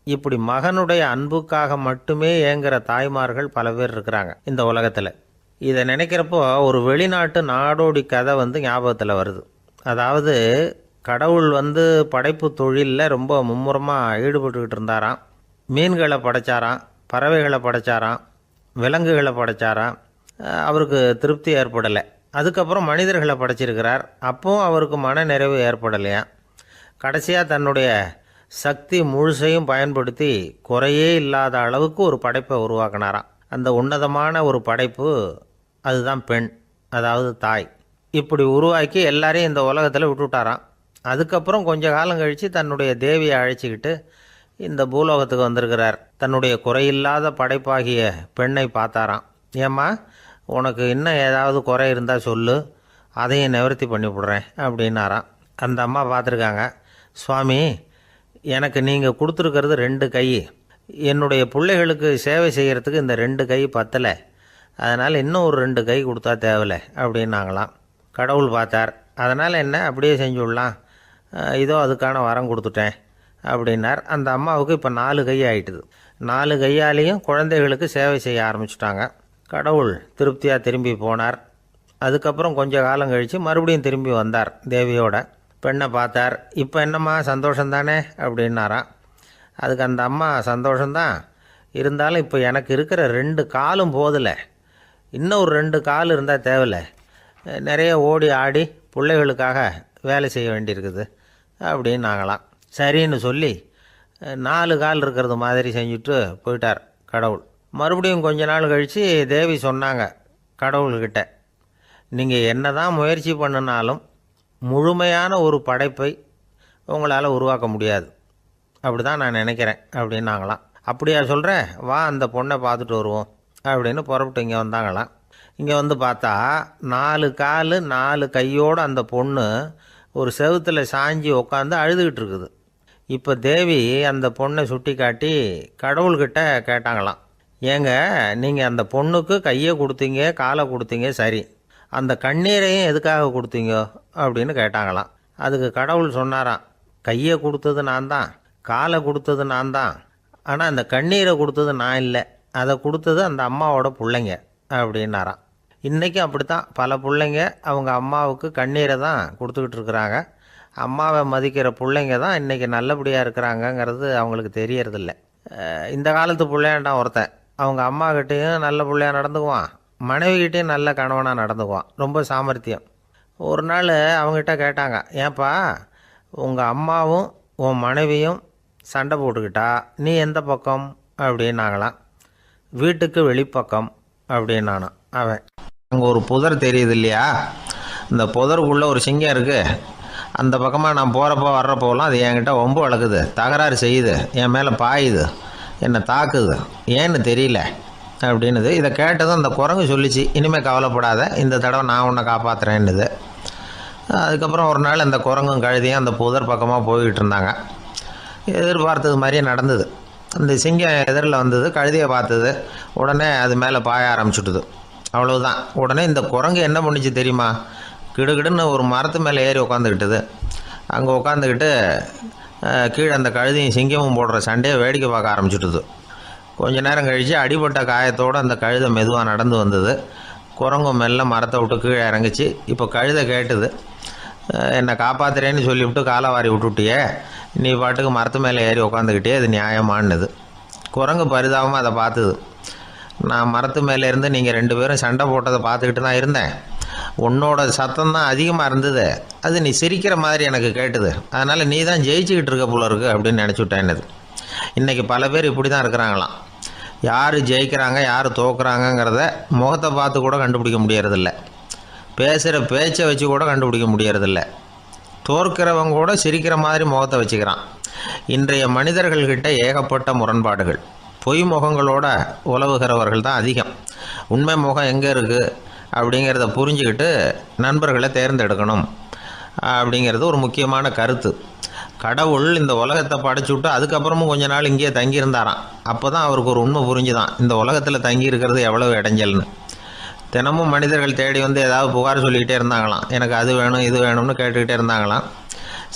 இப்படி மகனுடைய அன்புக்காக மட்டுமே ஏங்குற தாய்மார்கள் பல பேர் இருக்கிறாங்க இந்த உலகத்தில். இதை நினைக்கிறப்போ ஒரு வெளிநாட்டு நாடோடி கதை ஞாபகத்தில் வருது. அதாவது கடவுள் படைப்பு தொழிலில் ரொம்ப மும்முரமாக ஈடுபட்டுக்கிட்டு இருந்தாராம். மீன்களை படைச்சாராம், பறவைகளை படைச்சாராம், விலங்குகளை படைச்சாராம். அவருக்கு திருப்தி ஏற்படலை. அதுக்கப்புறம் மனிதர்களை படைச்சிருக்கிறார். அப்பவும் அவருக்கு மன நிறைவு ஏற்படலையாம். கடைசியாக தன்னுடைய சக்தி முழுசையும் பயன்படுத்தி குறையே இல்லாத அளவுக்கு ஒரு படைப்பை உருவாக்கினாராம். அந்த உன்னதமான ஒரு படைப்பு அதுதான் பெண், அதாவது தாய். இப்படி உருவாக்கி எல்லாரையும் இந்த உலகத்தில் விட்டுவிட்டாராம். அதுக்கப்புறம் கொஞ்ச காலம் கழித்து தன்னுடைய தேவியை அழைச்சிக்கிட்டு இந்த பூலோகத்துக்கு வந்திருக்கிறார். தன்னுடைய குறையில்லாத படைப்பாகிய பெண்ணை பார்த்தாராம். ஏம்மா, உனக்கு இன்னும் ஏதாவது குறை இருந்தால் சொல்லு, அதையும் நிவர்த்தி பண்ணி விடுறேன் அப்படின்னாராம். அந்த அம்மா பார்த்துருக்காங்க. சுவாமி, எனக்கு நீங்கள் கொடுத்துருக்கிறது 2 கை. என்னுடைய பிள்ளைகளுக்கு சேவை செய்கிறதுக்கு இந்த 2 கை பத்தலை. அதனால் இன்னும் ஒரு 2 கை கொடுத்தா தேவலை அப்படின்னாங்களாம். கடவுள் பார்த்தார். அதனால் என்ன, அப்படியே செஞ்சு விடலாம், இதோ அதுக்கான வரம் கொடுத்துட்டேன் அப்படின்னார். அந்த அம்மாவுக்கு இப்போ 4 கை ஆகிட்டுது. 4 கையாலேயும் குழந்தைகளுக்கு சேவை செய்ய ஆரம்பிச்சுட்டாங்க. கடவுள் திருப்தியாக திரும்பி போனார். அதுக்கப்புறம் கொஞ்ச காலம் கழித்து மறுபடியும் திரும்பி வந்தார் தேவியோட. பெண்ணை பார்த்தார். இப்போ என்னம்மா சந்தோஷந்தானே அப்படின்னாராம். அதுக்கு அந்த அம்மா, சந்தோஷந்தான், இருந்தாலும் இப்போ எனக்கு இருக்கிற 2 காலும் போதில்லை, இன்னும் ஒரு 2 கால் இருந்தால் தேவையில்லை, நிறைய ஓடி ஆடி பிள்ளைகளுக்காக வேலை செய்ய வேண்டியிருக்குது அப்படின்னாங்களாம். சரின்னு சொல்லி 4 கால் இருக்கிறது மாதிரி செஞ்சுட்டு போயிட்டார் கடவுள். மறுபடியும் கொஞ்ச நாள் கழித்து தேவி சொன்னாங்க கடவுள்கிட்ட, நீங்கள் என்ன தான் முயற்சி பண்ணினாலும் முழுமையான ஒரு படைப்பை உங்களால் உருவாக்க முடியாது, அப்படி தான் நான் நினைக்கிறேன் அப்படின்னாங்களாம். அப்படியா சொல்கிறேன், வா அந்த பொண்ணை பார்த்துட்டு வருவோம் அப்படின்னு புறப்பட்டு இங்கே வந்தாங்களாம். இங்கே பார்த்தா 4 கால் 4 கையோடு அந்த பொண்ணு ஒரு செவுத்தில் சாஞ்சி உட்காந்து அழுதுகிட்டு இருக்குது. இப்போ தேவி அந்த பொண்ணை சுட்டி காட்டி கடவுள்கிட்ட கேட்டாங்களாம், ஏங்க, நீங்கள் அந்த பொண்ணுக்கு கையை கொடுத்தீங்க, காலை கொடுத்தீங்க, சரி, அந்த கண்ணீரையும் எதுக்காக கொடுத்தீங்க அப்படின்னு கேட்டாங்களாம். அதுக்கு கடவுள் சொன்னாராம், கையை கொடுத்தது நான் தான், காலை கொடுத்தது நான் தான், ஆனால் அந்த கண்ணீரை கொடுத்தது நான் இல்லை, அதை கொடுத்தது அந்த அம்மாவோட பிள்ளைங்க அப்படின்னாராம். இன்றைக்கும் அப்படித்தான் பல பிள்ளைங்க அவங்க அம்மாவுக்கு கண்ணீரை தான் கொடுத்துக்கிட்டு இருக்கிறாங்க. அம்மாவை மதிக்கிற பிள்ளைங்க தான் இன்றைக்கி நல்லபடியாக இருக்கிறாங்கங்கிறது அவங்களுக்கு தெரியறதில்ல. இந்த காலத்து பிள்ளையாண்டான் ஒருத்தன் அவங்க அம்மாக்கிட்டேயும் நல்ல பிள்ளையாக நடந்துக்குவான், மனைவிக்கிட்டேயும் நல்ல கணவனாக நடந்துக்குவான், ரொம்ப சாமர்த்தியம். ஒரு நாள் அவங்ககிட்ட கேட்டாங்க, ஏன்பா உங்கள் அம்மாவும் உன் மனைவியும் சண்டை போட்டுக்கிட்டா நீ எந்த பக்கம் அப்படின்னாங்களாம். வீட்டுக்கு வெளிப்பக்கம் அப்படின்னானான் அவன். அங்கே ஒரு புதர் தெரியுது இல்லையா, இந்த புதருக்குள்ளே ஒரு சிங்கம் இருக்குது, அந்த பக்கமாக நான் போகிறப்போ வர்றப்போலாம் அது என்கிட்ட வம்பு வளர்க்குது, தகராறு செய்யுது, என் மேலே பாயுது, என்னை தாக்குது, ஏன்னு தெரியல அப்படின்னுது. இதை கேட்டதும் அந்த குரங்கு சொல்லிச்சு, இனிமேல் கவலைப்படாத, இந்த தடவை நான் உன்னை காப்பாற்றுறேன்னுது. அதுக்கப்புறம் ஒரு நாள் அந்த குரங்கும் கழுதியும் அந்த புதர் பக்கமாக போய்கிட்டு இருந்தாங்க. எதிர்பார்த்தது மாதிரியே நடந்தது. அந்த சிங்கம் எதிரில் வந்தது, கழுதியை பார்த்தது, உடனே அது மேலே பாய ஆரம்பிச்சுட்டுது. அவ்வளவுதான். உடனே இந்த குரங்கு என்ன பண்ணிச்சு தெரியுமா, கிடுகிடுன்னு ஒரு மரத்து மேலே ஏறி உட்காந்துக்கிட்டுது. அங்கே உட்காந்துக்கிட்டு கீழே அந்த கழுதியும் சிங்கமும் போடுற சண்டையை வேடிக்கை பார்க்க ஆரம்பிச்சுட்டுது. கொஞ்ச நேரம் கழித்து அடிபட்ட காயத்தோடு அந்த கழுதை மெதுவாக நடந்து வந்தது. குரங்கும் மெல்ல மரத்தை விட்டு கீழே இறங்கிச்சு. இப்போ கழுதை கேட்டுது, என்னை காப்பாற்றுறேன்னு சொல்லிவிட்டு காலை வாரி விட்டுட்டியே, நீ பாட்டுக்கு மரத்து மேலே ஏறி உட்காந்துக்கிட்டே, அது நியாயமானது. குரங்கு பரிதாபமாக அதை பார்த்துது. நான் மரத்து மேலே இருந்து நீங்கள் 2 பேரும் சண்டை போட்டதை பார்த்துக்கிட்டு தான் இருந்தேன், உன்னோட சத்தம் தான் அதிகமாக இருந்தது, அது நீ சிரிக்கிற மாதிரி எனக்கு கேட்டுது, அதனால் நீ தான் ஜெயிச்சுக்கிட்டு இருக்க போல இருக்கு அப்படின்னு நினச்சிவிட்டேன்னுது. இன்றைக்கி பல பேர் இப்படி தான் இருக்கிறாங்களாம். யார் ஜெயிக்கிறாங்க யார் தோக்குறாங்கங்கிறத முகத்தை பார்த்து கூட கண்டுபிடிக்க முடியறதில்ல, பேசுகிற பேச்சை வச்சு கூட கண்டுபிடிக்க முடியறதில்ல. தோற்கிறவங்க கூட சிரிக்கிற மாதிரி முகத்தை வச்சுக்கிறான். இன்றைய மனிதர்கள்கிட்ட ஏகப்பட்ட முரண்பாடுகள், பொய் முகங்களோட உலவுகிறவர்கள் தான் அதிகம். உண்மை முகம் எங்கே இருக்குது அப்படிங்கிறத புரிஞ்சுக்கிட்டு நண்பர்களை தேர்ந்தெடுக்கணும் அப்படிங்கிறது ஒரு முக்கியமான கருத்து. கடவுள் இந்த உலகத்தை படைச்சு விட்டு அதுக்கப்புறமும் கொஞ்ச நாள் இங்கேயே தங்கியிருந்தாராம். அப்போ தான் அவருக்கு ஒரு உண்மை புரிஞ்சுதான், இந்த உலகத்தில் தங்கி இருக்கிறது எவ்வளோ இடைஞ்சல்னு. தினமும் மனிதர்கள் தேடி வந்து ஏதாவது புகார் சொல்லிக்கிட்டே இருந்தாங்களாம். எனக்கு அது வேணும் இது வேணும்னு கேட்டுக்கிட்டே இருந்தாங்களாம்.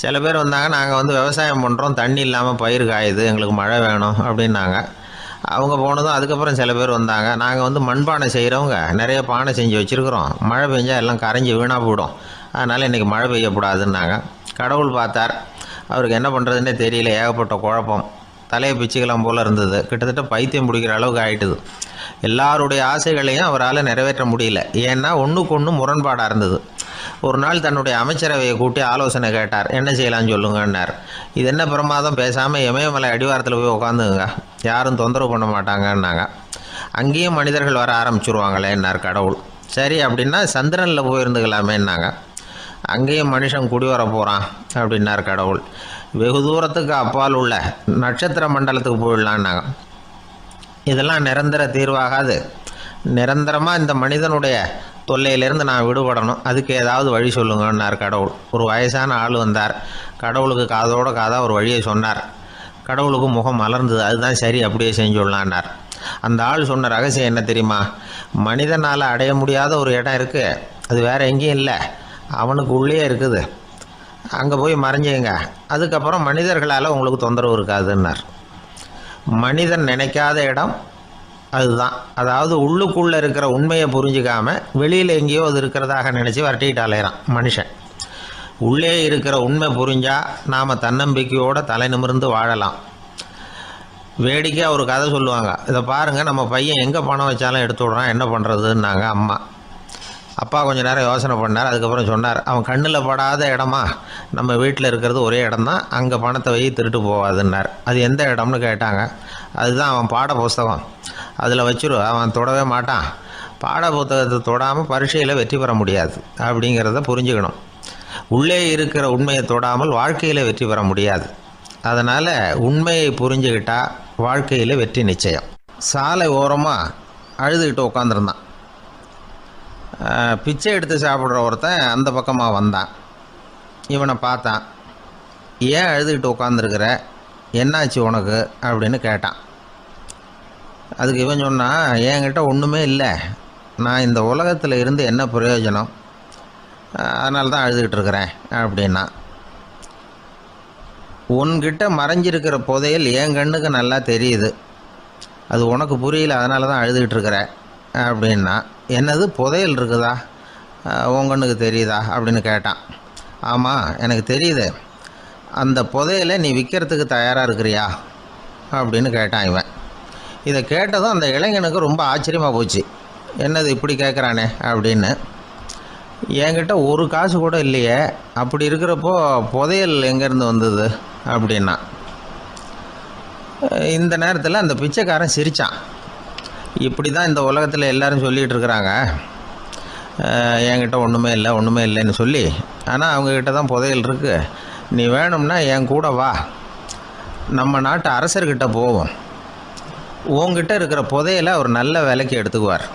சில பேர் வந்தாங்க, நாங்கள் வந்து விவசாயம் பண்ணுறோம், தண்ணி இல்லாமல் பயிர் காயுது, எங்களுக்கு மழை வேணும் அப்படின்னாங்க. அவங்க போனதும் அதுக்கப்புறம் சில பேர் வந்தாங்க, நாங்கள் வந்து மண்பானை செய்கிறவங்க, நிறைய பானை செஞ்சு வச்சுருக்குறோம், மழை பெஞ்சால் எல்லாம் கரைஞ்சி வீணாக போயிடும், அதனால் இன்றைக்கி மழை பெய்யக்கூடாதுன்னாங்க. கடவுள் பார்த்தார், அவருக்கு என்ன பண்ணுறதுன்னே தெரியல, ஏகப்பட்ட குழப்பம், தலையை பிச்சுக்கலாம் போல் இருந்தது, கிட்டத்தட்ட பைத்தியம் பிடிக்கிற அளவுக்கு ஆகிட்டுது. எல்லாருடைய ஆசைகளையும் அவரால் நிறைவேற்ற முடியல, ஏன்னா ஒன்றுக்கு ஒன்று முரண்பாடாக இருந்தது. ஒரு நாள் தன்னுடைய அமைச்சரவையை கூட்டி ஆலோசனை கேட்டார். என்ன செய்யலாம்னு சொல்லுங்கன்னார். இது என்ன பிரமாதம், பேசாமல் இமயமலை அடிவாரத்தில் போய் உட்காந்துங்க, யாரும் தொந்தரவு பண்ண மாட்டாங்கன்னாங்க. அங்கேயும் மனிதர்கள் வர ஆரம்பிச்சுருவாங்களேன்னார் கடவுள். சரி அப்படின்னா சந்திரனில் போயிருந்துக்கலாமேன்னாங்க. அங்கேயும் மனுஷன் குடி வர போகிறான் அப்படின்னார் கடவுள். வெகு தூரத்துக்கு அப்பால் உள்ள நட்சத்திர மண்டலத்துக்கு போயிடலான்னாங்க. இதெல்லாம் நிரந்தர தீர்வாகாது, நிரந்தரமாக இந்த மனிதனுடைய தொல்லையிலேருந்து நான் விடுபடணும், அதுக்கு ஏதாவது வழி சொல்லுங்கன்னார் கடவுள். ஒரு வயசான ஆள் வந்தார். கடவுளுக்கு காதோட காதாக ஒரு வழியை சொன்னார். கடவுளுக்கு முகம் மலர்ந்தது. அதுதான் சரி, அப்படியே செஞ்சுடலான்னார். அந்த ஆள் சொன்ன ரகசியம் என்ன தெரியுமா? மனிதனால் அடைய முடியாத ஒரு இடம் இருக்குது, அது வேறு எங்கேயும் இல்லை, அவனுக்கு உள்ளே இருக்குது, அங்கே போய் மறைஞ்சிங்க, அதுக்கப்புறம் மனிதர்களால் உங்களுக்கு தொந்தரவு இருக்காதுன்னார். மனிதன் நினைக்காத இடம் அதுதான். அதாவது உள்ளுக்குள்ளே இருக்கிற உண்மையை புரிஞ்சிக்காமல் வெளியில் எங்கேயோ அது இருக்கிறதாக நினச்சி வரட்டிக்கிட்டு அலையிறான் மனுஷன். உள்ளே இருக்கிற உண்மை புரிஞ்சால் நாம் தன்னம்பிக்கையோடு தலை நிமிர்ந்து வாழலாம். வேடிக்கையாக ஒரு கதை சொல்லுவாங்க, இதை பாருங்கள், நம்ம பையன் எங்கே பணம் வச்சாலும் எடுத்து விட்றான், என்ன பண்ணுறதுன்னாங்க அம்மா. அப்பா கொஞ்சம் நேரம் யோசனை பண்ணார். அதுக்கப்புறம் சொன்னார், அவன் கண்ணில் படாத இடமா நம்ம வீட்டில் இருக்கிறது ஒரே இடம் தான், அங்கே பணத்தை வை திருட்டு போகாதுன்னார். அது எந்த இடம்னு கேட்டாங்க. அதுதான் அவன் பாட புஸ்தகம், அதில் வச்சிரு, அவன் தொடவே மாட்டான், பாட புத்தகத்தை தொடாமல் பரீட்சையில் வெற்றி பெற முடியாது அப்படிங்கிறத புரிஞ்சுக்கணும். உள்ளே இருக்கிற உண்மையை தொடாமல் வாழ்க்கையில் வெற்றி பெற முடியாது. அதனால் உண்மையை புரிஞ்சுக்கிட்டால் வாழ்க்கையில் வெற்றி நிச்சயம். சாலை ஓரமாக அழுதுகிட்டு உட்காந்துருந்தான். பிச்சை எடுத்து சாப்பிட்ற ஒருத்தன் அந்த பக்கமாக வந்தான். இவனை பார்த்தான். ஏன் அழுதுகிட்டு உட்காந்துருக்கிற, என்னாச்சு உனக்கு அப்படின்னு கேட்டான். அதுக்கு இவன் சொன்னான், என்கிட்ட ஒன்றுமே இல்லை, நான் இந்த உலகத்தில் இருந்து என்ன பிரயோஜனம், அதனால தான் அழுதுகிட்டு இருக்கிறேன் அப்படின்னா. உன்கிட்ட மறைஞ்சிருக்கிற புதையல் என் கண்ணுக்கு நல்லா தெரியுது, அது உனக்கு புரியல, அதனால தான் அழுதுகிட்டு இருக்கிற அப்படின்னா. என்னது, புதையல் இருக்குதா, உன் கண்ணுக்கு தெரியுதா அப்படின்னு கேட்டான். ஆமாம், எனக்கு தெரியுது, அந்த புதையலை நீ விற்கிறதுக்கு தயாராக இருக்கிறியா அப்படின்னு கேட்டான் இவன். இதை கேட்டதும் அந்த இளைஞனுக்கு ரொம்ப ஆச்சரியமாக போச்சு. என்னது இப்படி கேட்குறானே அப்படின்னு. என்கிட்ட ஒரு காசு கூட இல்லையே, அப்படி இருக்கிறப்போ புதையல் எங்கேருந்து வந்தது அப்படின்னா. இந்த நேரத்தில் அந்த பிச்சைக்காரன் சிரித்தான். இப்படி தான் இந்த உலகத்தில் எல்லோரும் சொல்லிகிட்டு இருக்கிறாங்க, என்கிட்ட ஒன்றுமே இல்லை ஒன்றுமே இல்லைன்னு சொல்லி, ஆனால் அவங்கக்கிட்ட தான் புதையல் இருக்குது, நீ வேணும்னா என் கூட வா, நம்ம நாட்டு அரசர்கிட்ட போவோம், உங்ககிட்ட இருக்கிற புதையலை அவர் நல்ல விலைக்கு எடுத்துக்குவார்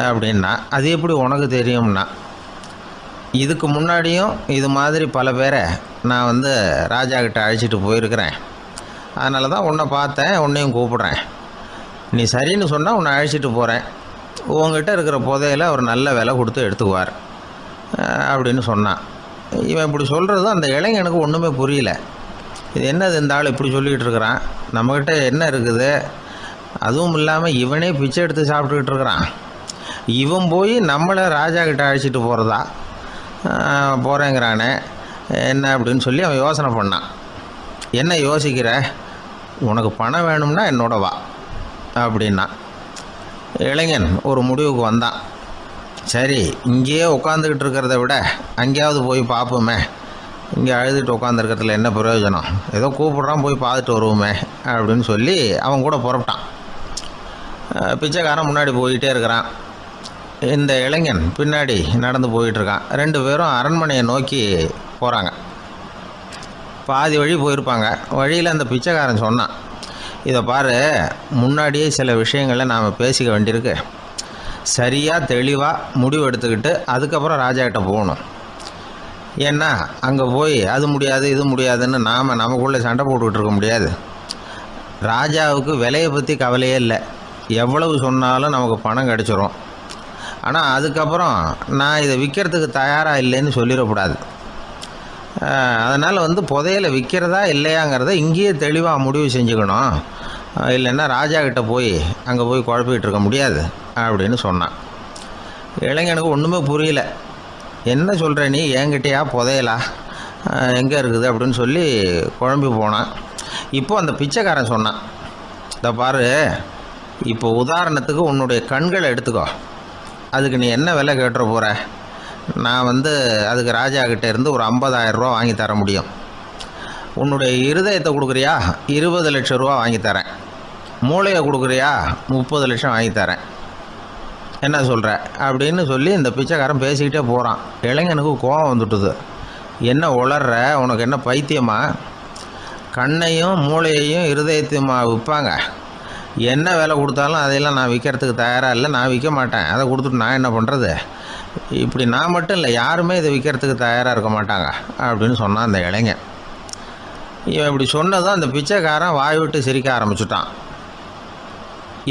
அப்படின்னா. அது எப்படி உனக்கு தெரியும்னா, இதுக்கு முன்னாடியும் இது மாதிரி பல பேரை நான் வந்து ராஜா கிட்ட அழைச்சிட்டு போயிருக்கிறேன், அதனால தான் உன்னை பார்த்தேன், உன்னையும் கூப்பிட்றேன், நீ சரின்னு சொன்னால் உன்னை அழைச்சிட்டு போகிறேன், உங்ககிட்ட இருக்கிற புதையலை அவர் நல்ல விலை கொடுத்து எடுத்துக்குவார் அப்படின்னு சொன்னான். இவன் இப்படி சொல்கிறது அந்த இளைஞனுக்கு ஒன்றுமே புரியல. இது என்னது, இந்த ஆள் இப்படி சொல்லிகிட்டு இருக்கிறான், நம்மக்கிட்ட என்ன இருக்குது, அதுவும் இல்லாமல் இவனே பிச்சை எடுத்து சாப்பிட்டுக்கிட்டு இருக்கிறான், இவன் போய் நம்மளை ராஜா கிட்ட அழைச்சிட்டு போகிறதா போகிறேங்கிறானே என்ன அப்படின்னு சொல்லி அவன் யோசனை பண்ணான். என்ன யோசிக்கிற, உனக்கு பணம் வேணும்னா என்னோட வா அப்படின்னா. இளைஞன் ஒரு முடிவுக்கு வந்தான். சரி, இங்கேயே உட்காந்துக்கிட்டு இருக்கிறத விட அங்கேயாவது போய் பார்ப்போமே, இங்கே அழுதுகிட்டு உட்காந்துருக்கிறதுல என்ன பிரயோஜனம், ஏதோ கூப்பிட்றான் போய் பார்த்துட்டு வருவோமே அப்படின்னு சொல்லி அவன் கூட புறப்பட்டான். பிச்சைக்காரன் முன்னாடி போயிட்டே இருக்கிறான், இந்த இளைஞன் பின்னாடி நடந்து போயிட்டுருக்கான். ரெண்டு பேரும் அரண்மனையை நோக்கி போகிறாங்க. பாதி வழி போயிருப்பாங்க. வழியில் அந்த பிச்சைக்காரன் சொன்னான், இதை பாரு, முன்னாடியே சில விஷயங்களை நாம் பேசிக்க வேண்டியிருக்கு, சரியாக தெளிவாக முடிவு எடுத்துக்கிட்டு அதுக்கப்புறம் ராஜாக்கிட்ட போகணும். ஏன்னா அங்கே போய் அது முடியாது இது முடியாதுன்னு நாம் நமக்குள்ளே சண்டை போட்டுக்கிட்டு இருக்க முடியாது. ராஜாவுக்கு விலையை பற்றி கவலையே இல்லை. எவ்வளவு சொன்னாலும் நமக்கு பணம் கிடச்சிரும். ஆனால் அதுக்கப்புறம் நான் இதை விற்கிறதுக்கு தயாராக இல்லைன்னு சொல்லிடக்கூடாது. அதனால் புதையலை விற்கிறதா இல்லையாங்கிறத இங்கேயே தெளிவாக முடிவு செஞ்சுக்கணும். இல்லைன்னா ராஜா கிட்ட போய் அங்கே போய் குழப்பிக்கிட்டு இருக்க முடியாது அப்படின்னு சொன்னான். இளைஞனுக்கு ஒன்றுமே புரியல. என்ன சொல்கிற நீ, என்கிட்டயா புதையலா, எங்கே இருக்குது அப்படின்னு சொல்லி குழம்பி போனான். இப்போ அந்த பிச்சைக்காரன் சொன்னான், இதை பாரு, இப்போ உதாரணத்துக்கு உன்னுடைய கண்களை எடுத்துக்கோ. அதுக்கு நீ என்ன விலை கேட்டுற போகிற? நான் அதுக்கு ராஜா கிட்டே இருந்து ஒரு 50,000 ரூபா வாங்கி தர முடியும். உன்னுடைய இருதயத்தை கொடுக்குறியா, 20 லட்சம் ரூபா வாங்கி தரேன். மூளையை கொடுக்குறியா, 30 லட்சம் வாங்கி தரேன். என்ன சொல்கிற அப்படின்னு சொல்லி இந்த பிச்சைக்காரன் பேசிக்கிட்டே போகிறான். இளைஞனுக்கு கோபம் வந்துட்டுது. என்ன உளர்ற, உனக்கு என்ன பைத்தியமா? கண்ணையும் மூளையையும் இருதயத்தையுமா விற்பாங்க? என்ன விலை கொடுத்தாலும் அதையெல்லாம் நான் விற்கிறதுக்கு தயாராக இல்லை, நான் விற்க மாட்டேன். அதை கொடுத்துட்டு நான் என்ன பண்ணுறது? இப்படி நான் மட்டும் இல்லை, யாருமே இதை விற்கிறதுக்கு தயாராக இருக்க மாட்டாங்க அப்படின்னு சொன்னான் அந்த இளைஞன். இவன் இப்படி சொன்னதும் அந்த பிச்சைக்காரன் வாய் விட்டு சிரிக்க ஆரம்பிச்சுட்டான்.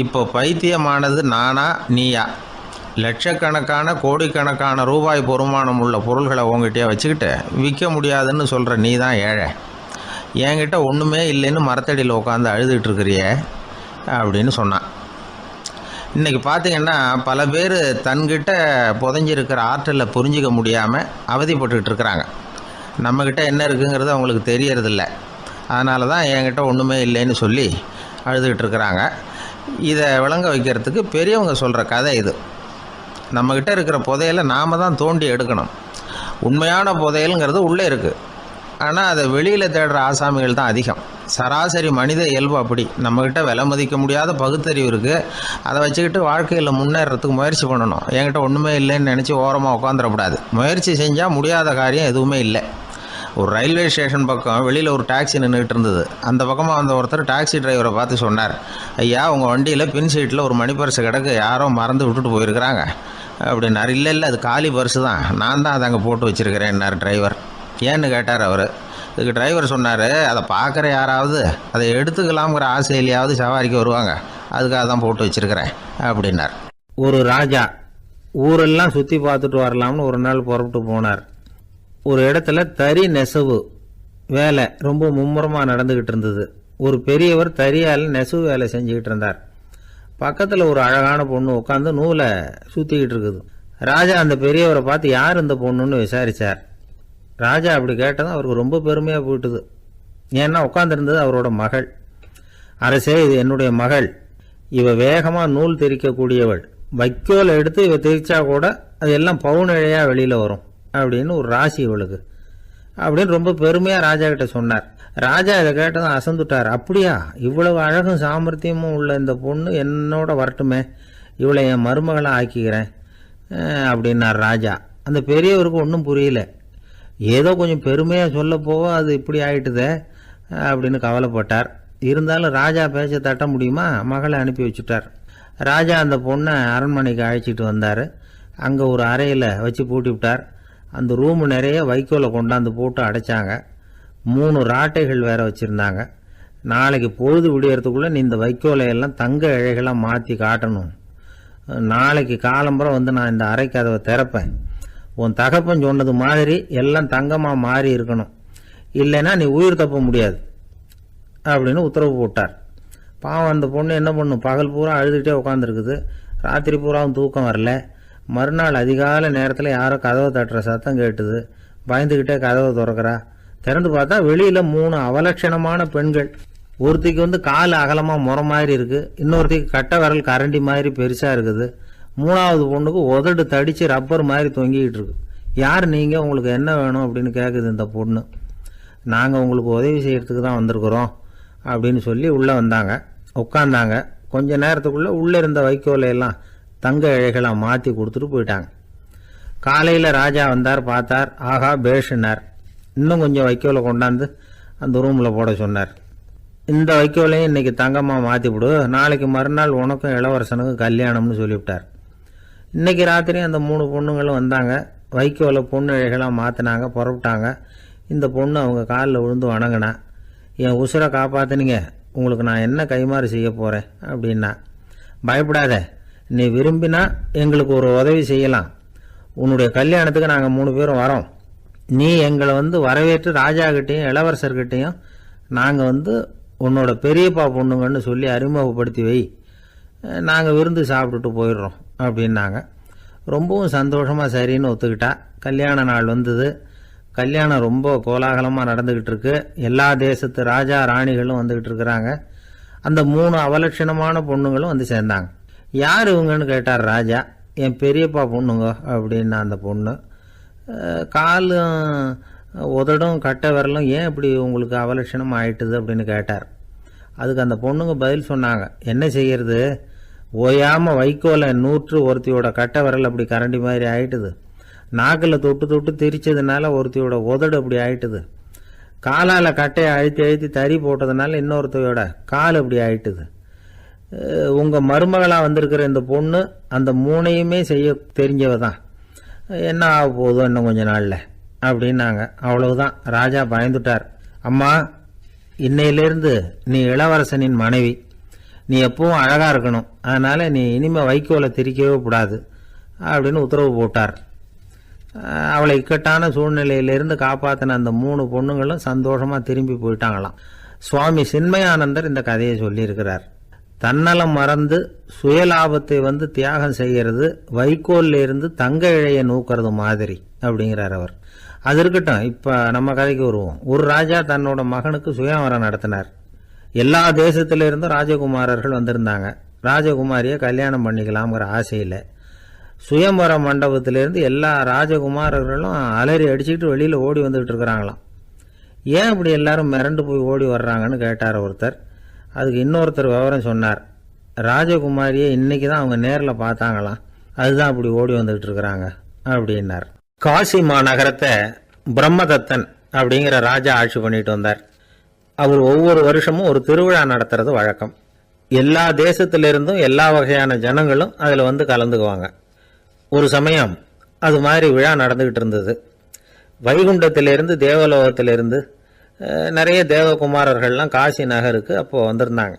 இப்போ பைத்தியமானது நானா நீயா? லட்சக்கணக்கான கோடிக்கணக்கான ரூபாய் பொறுமானம் உள்ள பொருள்களை உங்ககிட்டயே வச்சுக்கிட்டு விற்க முடியாதுன்னு சொல்கிற நீ தான் ஏழை. என்கிட்ட ஒன்றுமே இல்லைன்னு மரத்தடியில் உட்காந்து அழுதுகிட்டு இருக்கிறியே அப்படின்னு சொன்னான். இன்றைக்கி பார்த்திங்கன்னா பல பேர் தன்கிட்ட புதைஞ்சிருக்கிற ஆற்றலை புரிஞ்சிக்க முடியாமல் அவதிப்பட்டுக்கிட்டு இருக்கிறாங்க. நம்மக்கிட்ட என்ன இருக்குங்கிறது அவங்களுக்கு தெரியறதில்ல. அதனால தான் என்கிட்ட ஒன்றுமே இல்லைன்னு சொல்லி அழுதுகிட்டு இருக்கிறாங்க. இதை விளங்க வைக்கிறதுக்கு பெரியவங்க சொல்கிற கதை இது. நம்மக்கிட்ட இருக்கிற புதையலை நாம் தான் தோண்டி எடுக்கணும். உண்மையான புதையலுங்கிறது உள்ளே இருக்குது. ஆனால் அதை வெளியில் தேடுற ஆசாமிகள் தான் அதிகம். சராசரி மனித இயல்பு அப்படி. நம்மக்கிட்ட விலை மதிக்க முடியாத பகுத்தறிவு இருக்குது. அதை வச்சுக்கிட்டு வாழ்க்கையில் முன்னேறத்துக்கு முயற்சி பண்ணணும். என்கிட்ட ஒன்றுமே இல்லைன்னு நினச்சி ஓரமாக உட்காந்துடக்கூடாது. முயற்சி செஞ்சால் முடியாத காரியம் எதுவுமே இல்லை. ஒரு ரயில்வே ஸ்டேஷன் பக்கம் வெளியில் ஒரு டாக்ஸி நின்றுட்டு இருந்தது. அந்த பக்கமாக வந்த ஒருத்தர் டாக்ஸி டிரைவரை பார்த்து சொன்னார், ஐயா, உங்கள் வண்டியில் பின் சீட்டில் ஒரு மணி பர்ஸு கிடக்கு, யாரோ மறந்து விட்டுட்டு போயிருக்கிறாங்க அப்படின்னார். இல்லை அது காலி பர்ஸு தான், நான் தான் அதை அங்கே போட்டு வச்சுருக்கிறேன்னார் டிரைவர். ஏன்னு கேட்டார் அவர். இதுக்கு டிரைவர் சொன்னார், அதை பார்க்குற யாராவது அதை எடுத்துக்கலாம்ங்கிற ஆசையிலையாவது சவாரிக்கு வருவாங்க, அதுக்காக தான் போட்டு வச்சுருக்கிறேன் அப்படின்னார். ஒரு ராஜா ஊரெல்லாம் சுற்றி பார்த்துட்டு வரலாம்னு ஒரு நாள் புறப்பட்டு போனார். ஒரு இடத்துல தறி நெசவு வேலை ரொம்ப மும்முரமாக நடந்துக்கிட்டு இருந்தது. ஒரு பெரியவர் தறியால் நெசவு வேலை செஞ்சுக்கிட்டு இருந்தார். பக்கத்தில் ஒரு அழகான பொண்ணு உட்காந்து நூலை சுற்றிக்கிட்டு இருக்குது. ராஜா அந்த பெரியவரை பார்த்து யார் இந்த பொண்ணுன்னு விசாரித்தார். ராஜா அப்படி கேட்டதும் அவருக்கு ரொம்ப பெருமையாக போயிட்டுது. ஏன்னா உட்காந்துருந்தது அவரோட மகள். அரசே, இது என்னுடைய மகள். இவ வேகமாக நூல் திரிக்கக்கூடியவள். வைக்கோலை எடுத்து இவ திரிச்சா கூட அது எல்லாம் பவுனிழையாக வெளியில் வரும் அப்படின்னு ஒரு ராசி இவளுக்கு அப்படின்னு ரொம்ப பெருமையாக ராஜா கிட்ட சொன்னார். ராஜா இதை கேட்டதும் அசந்துட்டார். அப்படியா, இவ்வளவு அழகும் சாமர்த்தியமும் உள்ள இந்த பொண்ணு என்னோட வரட்டுமே, இவளை என் மருமகளை ஆக்கிக்கிறேன் அப்படின்னார் ராஜா. அந்த பெரியவருக்கு ஒன்றும் புரியல. ஏதோ கொஞ்சம் பெருமையாக சொல்ல போக அது இப்படி ஆயிட்டுதே அப்படின்னு கவலைப்பட்டார். இருந்தாலும் ராஜா பேச்ச தட்ட முடியுமா, மகளை அனுப்பி வச்சுட்டார். ராஜா அந்த பொண்ணை அரண்மனைக்கு அழைச்சிட்டு வந்தார். அங்கே ஒரு அறையில் வச்சு பூட்டி விட்டார். அந்த ரூமு நிறைய வைக்கோலை கொண்டாந்து போட்டு அடைச்சாங்க. 3 ராட்டைகள் வேற வச்சுருந்தாங்க. நாளைக்கு பொழுது விடியறதுக்குள்ளே நீ இந்த வைக்கோலையெல்லாம் தங்க இழைகளாக மாற்றி காட்டணும். நாளைக்கு காலம்பரம் நான் இந்த அறை கதவை திறப்பேன். உன் தகப்பன் சொன்னது மாதிரி எல்லாம் தங்கமாக மாறி இருக்கணும், இல்லைன்னா நீ உயிர் தப்ப முடியாது அப்படின்னு உத்தரவு போட்டார். பாவம் அந்த பொண்ணு என்ன பண்ணும், பகல் பூரா அழுதுகிட்டே உட்காந்துருக்குது. ராத்திரி பூராவும் தூக்கம் வரல. மறுநாள் அதிகாலை நேரத்தில் யாரோ கதவை தட்டுற சத்தம் கேட்டுது. பயந்துக்கிட்டே கதவை திறக்கிறா. திறந்து பார்த்தா வெளியில் 3 அவலட்சணமான பெண்கள். ஒருத்திக்கு கால் அகலமாக முறை மாதிரி இருக்குது, இன்னொருத்திக்கு கட்டை விரல் கரண்டி மாதிரி பெருசாக இருக்குது, 3வது பொண்ணுக்கு உதடு தடித்து ரப்பர் மாதிரி தொங்கிக்கிட்டு இருக்கு. யார் நீங்கள், உங்களுக்கு என்ன வேணும் அப்படின்னு கேட்குது இந்த பொண்ணு. நாங்கள் உங்களுக்கு உதவி செய்கிறதுக்கு தான் வந்திருக்கிறோம் அப்படின்னு சொல்லி உள்ளே வந்தாங்க. உட்காந்தாங்க. கொஞ்ச நேரத்துக்குள்ளே உள்ளே இருந்த வைக்கோலையெல்லாம் தங்க இழைகளாக மாற்றி கொடுத்துட்டு போயிட்டாங்க. காலையில் ராஜா வந்தார், பார்த்தார். ஆகா பேஷுன்னார். இன்னும் கொஞ்சம் வைக்கோலை கொண்டாந்து அந்த ரூமில் போட சொன்னார். இந்த வைக்கோலையும் இன்றைக்கி தங்கமாக மாற்றிவிடு, நாளைக்கு மறுநாள் உனக்கும் இளவரசனுக்கும் கல்யாணம்னு சொல்லிவிட்டார். இன்றைக்கி ராத்திரி அந்த 3 பொண்ணுங்களும் வந்தாங்க. வைக்கோலை பொண்ணு இழைகளாக மாற்றினாங்க, புறப்பட்டாங்க. இந்த பொண்ணு அவங்க காலில் விழுந்து வணங்கினா. என் உசுரை காப்பாற்றினீங்க, உங்களுக்கு நான் என்ன கைமாறு செய்ய போகிறேன் அப்படின்னா. பயப்படாத, நீ விரும்பினா எங்களுக்கு ஒரு உதவி செய்யலாம். உன்னுடைய கல்யாணத்துக்கு நாங்கள் 3 பேரும் வரோம். நீ எங்களை வரவேற்று ராஜாக்கிட்டையும் இளவரசர்கிட்டையும் நாங்கள் உன்னோட பெரியப்பா பொண்ணுங்கன்னு சொல்லி அறிமுகப்படுத்தி வை, நாங்கள் விருந்து சாப்பிட்டுட்டு போயிடுறோம் அப்படின்னாங்க. ரொம்பவும் சந்தோஷமாக சரின்னு ஒத்துக்கிட்டா. கல்யாண நாள் வந்தது. கல்யாணம் ரொம்ப கோலாகலமாக நடந்துக்கிட்டு இருக்கு. எல்லா தேசத்து ராஜா ராணிகளும் வந்துக்கிட்டு இருக்கிறாங்க. அந்த 3 அவலட்சணமான பொண்ணுங்களும் சேர்ந்தாங்க. யார் இவங்கன்னு கேட்டார் ராஜா. என் பெரியப்பா பொண்ணுங்க அப்படின்னா அந்த பொண்ணு. காலும் உதடும் கட்டை விரலும் ஏன் இப்படி உங்களுக்கு அவலட்சணம் ஆயிட்டுது அப்படின்னு கேட்டார். அதுக்கு அந்த பொண்ணுங்க பதில் சொன்னாங்க. என்ன செய்யறது, ஓயாமல் வைக்கோலை நூற்று ஒருத்தியோட கட்டை விரல் அப்படி கரண்டி மாதிரி ஆயிட்டுது. நாக்கில் தொட்டு தொட்டு திரிச்சதுனால ஒருத்தியோட உதடு அப்படி ஆயிட்டுது. காலால் கட்டையை அழுத்தி அழுத்தி தறி போட்டதுனால இன்னொருத்தையோட கால் அப்படி ஆயிட்டுது. உங்கள் மருமகளாக வந்திருக்கிற இந்த பொண்ணு அந்த 3ஐயுமே செய்ய தெரிஞ்சவ தான். என்ன ஆக போதும் இன்னும் கொஞ்ச நாளில் அப்படின்னாங்க. அவ்வளவுதான். ராஜா பயந்துட்டார். அம்மா, இன்னையிலேருந்து நீ இளவரசனின் மனைவி. நீ எப்பவும் அழகாக இருக்கணும். அதனால் நீ இனிமேல் வைக்கோலை திரிக்கவே கூடாது அப்படின்னு உத்தரவு போட்டார். அவளை இக்கட்டான சூழ்நிலையிலிருந்து காப்பாற்றின அந்த 3 பொண்ணுங்களும் சந்தோஷமாக திரும்பி போயிட்டாங்களாம். சுவாமி சின்மயானந்தர் இந்த கதையை சொல்லியிருக்கிறார். தன்னலம் மறந்து சுயலாபத்தை தியாகம் செய்கிறது வைக்கோல்ல இருந்து தங்க இழைய நூக்கிறது மாதிரி அப்படிங்கிறார் அவர். அது இருக்கட்டும், இப்போ நம்ம கதைக்கு வருவோம். ஒரு ராஜா தன்னோட மகனுக்கு சுயவரம் நடத்தினார். எல்லா தேசத்திலிருந்தும் ராஜகுமாரர்கள் வந்திருந்தாங்க. ராஜகுமாரியை கல்யாணம் பண்ணிக்கலாம்ங்கிற ஆசையில் சுயம்பர மண்டபத்திலேருந்து எல்லா ராஜகுமாரர்களும் அலறி அடிச்சுக்கிட்டு வெளியில் ஓடி வந்துகிட்டு இருக்கிறாங்களாம். ஏன் இப்படி எல்லாரும் மிரண்டு போய் ஓடி வர்றாங்கன்னு கேட்டார் ஒருத்தர். அதுக்கு இன்னொருத்தர் விவரம் சொன்னார். ராஜகுமாரியை இன்னைக்கு தான் அவங்க நேரில் பார்த்தாங்களாம், அதுதான் அப்படி ஓடி வந்துகிட்டு இருக்கிறாங்க அப்படின்னார். காசி மாநகரத்தை பிரம்மதத்தன் அப்படிங்கிற ராஜா ஆட்சி பண்ணிட்டு வந்தார். அவர் ஒவ்வொரு வருஷமும் ஒரு திருவிழா நடத்துறது வழக்கம். எல்லா தேசத்திலிருந்தும் எல்லா வகையான ஜனங்களும் அதில் கலந்துக்குவாங்க. ஒரு சமயம் அது மாதிரி விழா நடந்துகிட்டு இருந்தது. வைகுண்டத்திலிருந்து தேவலோகத்திலிருந்து நிறைய தேவகுமாரர்கள்லாம் காசி நகருக்கு அப்போது வந்திருந்தாங்க.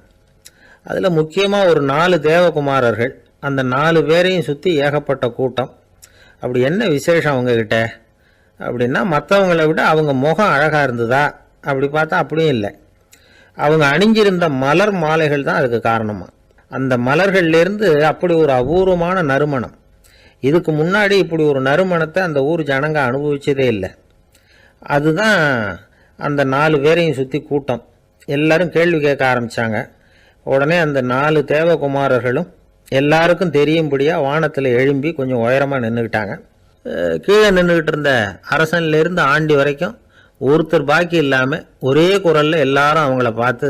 அதில் முக்கியமாக ஒரு 4 தேவகுமாரர்கள். அந்த 4 பேரையும் சுற்றி ஏகப்பட்ட கூட்டம். அப்படி என்ன விசேஷம் அவங்கக்கிட்ட அப்படின்னா, மற்றவங்களை விட அவங்க முகம் அழகாக இருந்ததா அப்படி பார்த்தா அப்படியும் இல்லை. அவங்க அணிஞ்சிருந்த மலர் மாலைகள் தான் அதுக்கு காரணமாக. அந்த மலர்கள்லேருந்து அப்படி ஒரு அபூர்வமான நறுமணம். இதுக்கு முன்னாடி இப்படி ஒரு நறுமணத்தை அந்த ஊர் ஜனங்க அனுபவிச்சதே இல்லை. அதுதான் அந்த 4 பேரையும் சுற்றி கூட்டம். எல்லாரும் கேள்வி கேட்க ஆரம்பித்தாங்க. உடனே அந்த 4 தேவகுமாரர்களும் எல்லாருக்கும் தெரியும்படியாக வானத்தில் எழும்பி கொஞ்சம் உயரமாக நின்றுக்கிட்டாங்க. கீழே நின்றுக்கிட்டு இருந்த அரசன்லேருந்து ஆண்டி வரைக்கும் ஒருத்தர் பாக்கி இல்லாமல் ஒரே குரலில் எல்லாரும் அவங்கள பார்த்து,